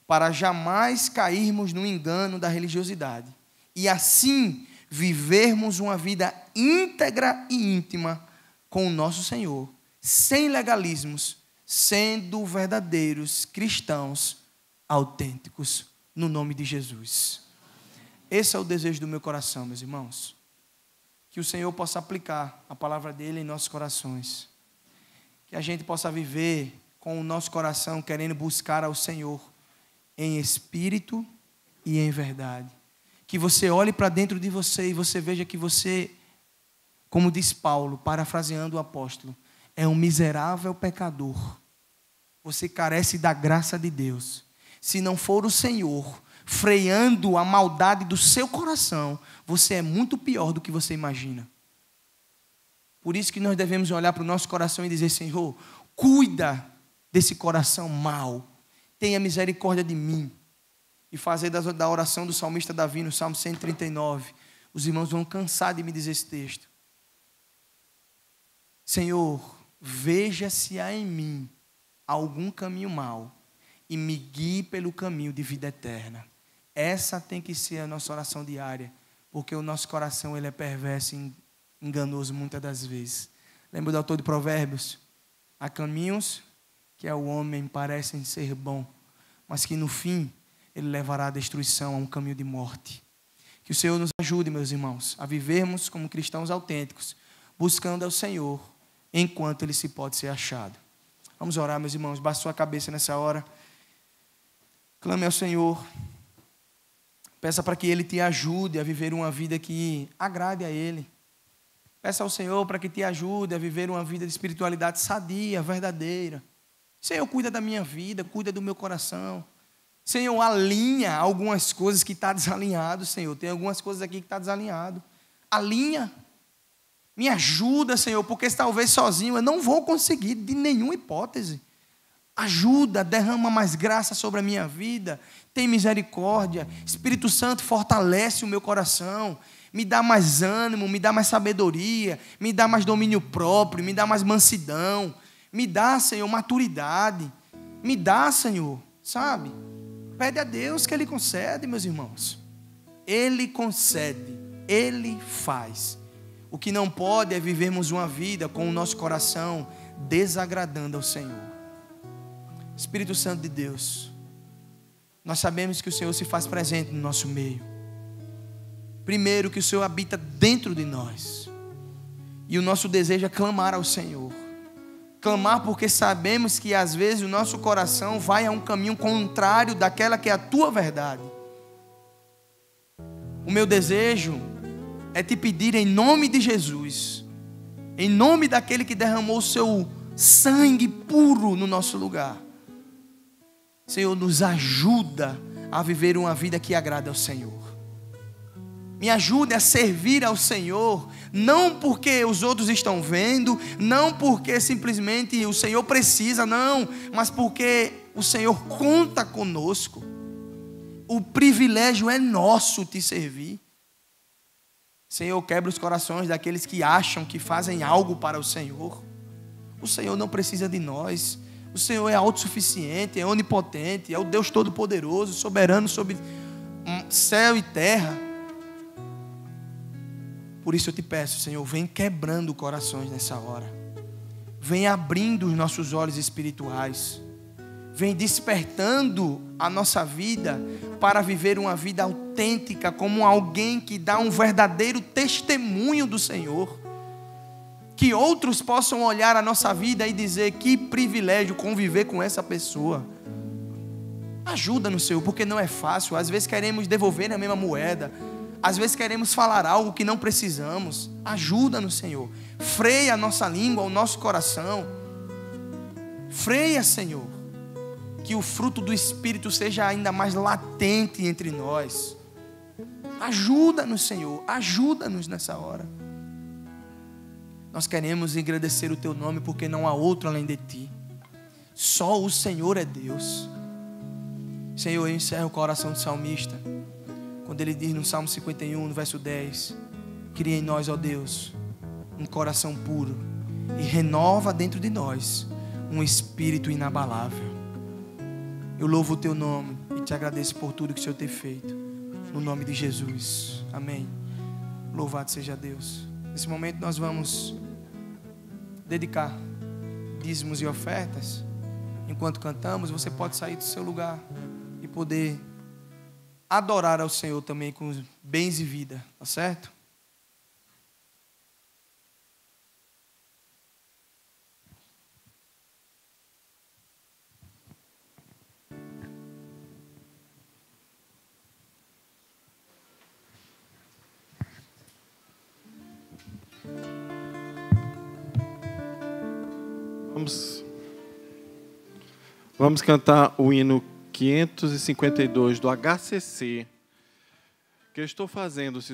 para jamais cairmos no engano da religiosidade e assim vivermos uma vida íntegra e íntima com o nosso Senhor, sem legalismos, sendo verdadeiros cristãos autênticos, no nome de Jesus. Esse é o desejo do meu coração, meus irmãos. Que o Senhor possa aplicar a palavra dele em nossos corações. Que a gente possa viver com o nosso coração querendo buscar ao Senhor em espírito e em verdade. Que você olhe para dentro de você e você veja que você, como diz Paulo, parafraseando o apóstolo, é um miserável pecador. Você carece da graça de Deus. Se não for o Senhor freando a maldade do seu coração, você é muito pior do que você imagina. Por isso que nós devemos olhar para o nosso coração e dizer: Senhor, cuida desse coração mau, tenha misericórdia de mim. E fazer da oração do salmista Davi no Salmo 139. Os irmãos vão cansar de me dizer esse texto. Senhor, veja se há em mim algum caminho mau e me guie pelo caminho de vida eterna. Essa tem que ser a nossa oração diária, porque o nosso coração ele é perverso e enganoso muitas das vezes. Lembra do autor de Provérbios? Há caminhos que ao homem parecem ser bons, mas que no fim ele levará à destruição, a um caminho de morte. Que o Senhor nos ajude, meus irmãos, a vivermos como cristãos autênticos, buscando ao Senhor enquanto ele se pode ser achado. Vamos orar, meus irmãos. Baixe sua cabeça nessa hora. Clame ao Senhor. Peça para que Ele te ajude a viver uma vida que agrade a Ele. Peça ao Senhor para que te ajude a viver uma vida de espiritualidade sadia, verdadeira. Senhor, cuida da minha vida, cuida do meu coração. Senhor, alinha algumas coisas que estão desalinhado, Senhor. Tem algumas coisas aqui que estão desalinhado. Alinha. Me ajuda, Senhor, porque talvez sozinho eu não vou conseguir de nenhuma hipótese. Ajuda, derrama mais graça sobre a minha vida. Tem misericórdia. Espírito Santo, fortalece o meu coração. Me dá mais ânimo, me dá mais sabedoria, me dá mais domínio próprio, me dá mais mansidão. Me dá, Senhor, maturidade. Me dá, Senhor, sabe? Pede a Deus que Ele concede, meus irmãos. Ele concede, Ele faz. O que não pode é vivermos uma vida com o nosso coração desagradando ao Senhor. Espírito Santo de Deus, nós sabemos que o Senhor se faz presente no nosso meio. Primeiro, que o Senhor habita dentro de nós. E o nosso desejo é clamar ao Senhor. Clamar porque sabemos que às vezes o nosso coração vai a um caminho contrário daquela que é a tua verdade. O meu desejo é te pedir em nome de Jesus, em nome daquele que derramou o seu sangue puro no nosso lugar. Senhor, nos ajuda a viver uma vida que agrada ao Senhor. Me ajude a servir ao Senhor, não porque os outros estão vendo, não porque simplesmente o Senhor precisa, não, mas porque o Senhor conta conosco. O privilégio é nosso te servir. Senhor, quebra os corações daqueles que acham que fazem algo para o Senhor. O Senhor não precisa de nós. O Senhor é autossuficiente, é onipotente, é o Deus Todo-Poderoso, soberano sobre céu e terra. Por isso eu te peço, Senhor, vem quebrando corações nessa hora. Vem abrindo os nossos olhos espirituais. Vem despertando a nossa vida para viver uma vida autêntica, como alguém que dá um verdadeiro testemunho do Senhor. Que outros possam olhar a nossa vida e dizer: que privilégio conviver com essa pessoa. Ajuda-nos, Senhor, porque não é fácil. Às vezes queremos devolver a mesma moeda. Às vezes queremos falar algo que não precisamos. Ajuda-nos, Senhor. Freia a nossa língua, o nosso coração. Freia, Senhor. Que o fruto do Espírito seja ainda mais latente entre nós. Ajuda-nos, Senhor. Ajuda-nos nessa hora. Nós queremos engrandecer o Teu nome porque não há outro além de Ti. Só o Senhor é Deus. Senhor, eu encerro o coração do salmista quando ele diz no Salmo 51, no verso 10: cria em nós, ó Deus, um coração puro e renova dentro de nós um espírito inabalável. Eu louvo o teu nome e te agradeço por tudo que o Senhor tem feito. No nome de Jesus. Amém. Louvado seja Deus. Nesse momento nós vamos dedicar dízimos e ofertas. Enquanto cantamos, você pode sair do seu lugar e poder adorar ao Senhor também com bens e vida, tá certo?
Vamos cantar o hino 552 do HCC, que eu estou fazendo, se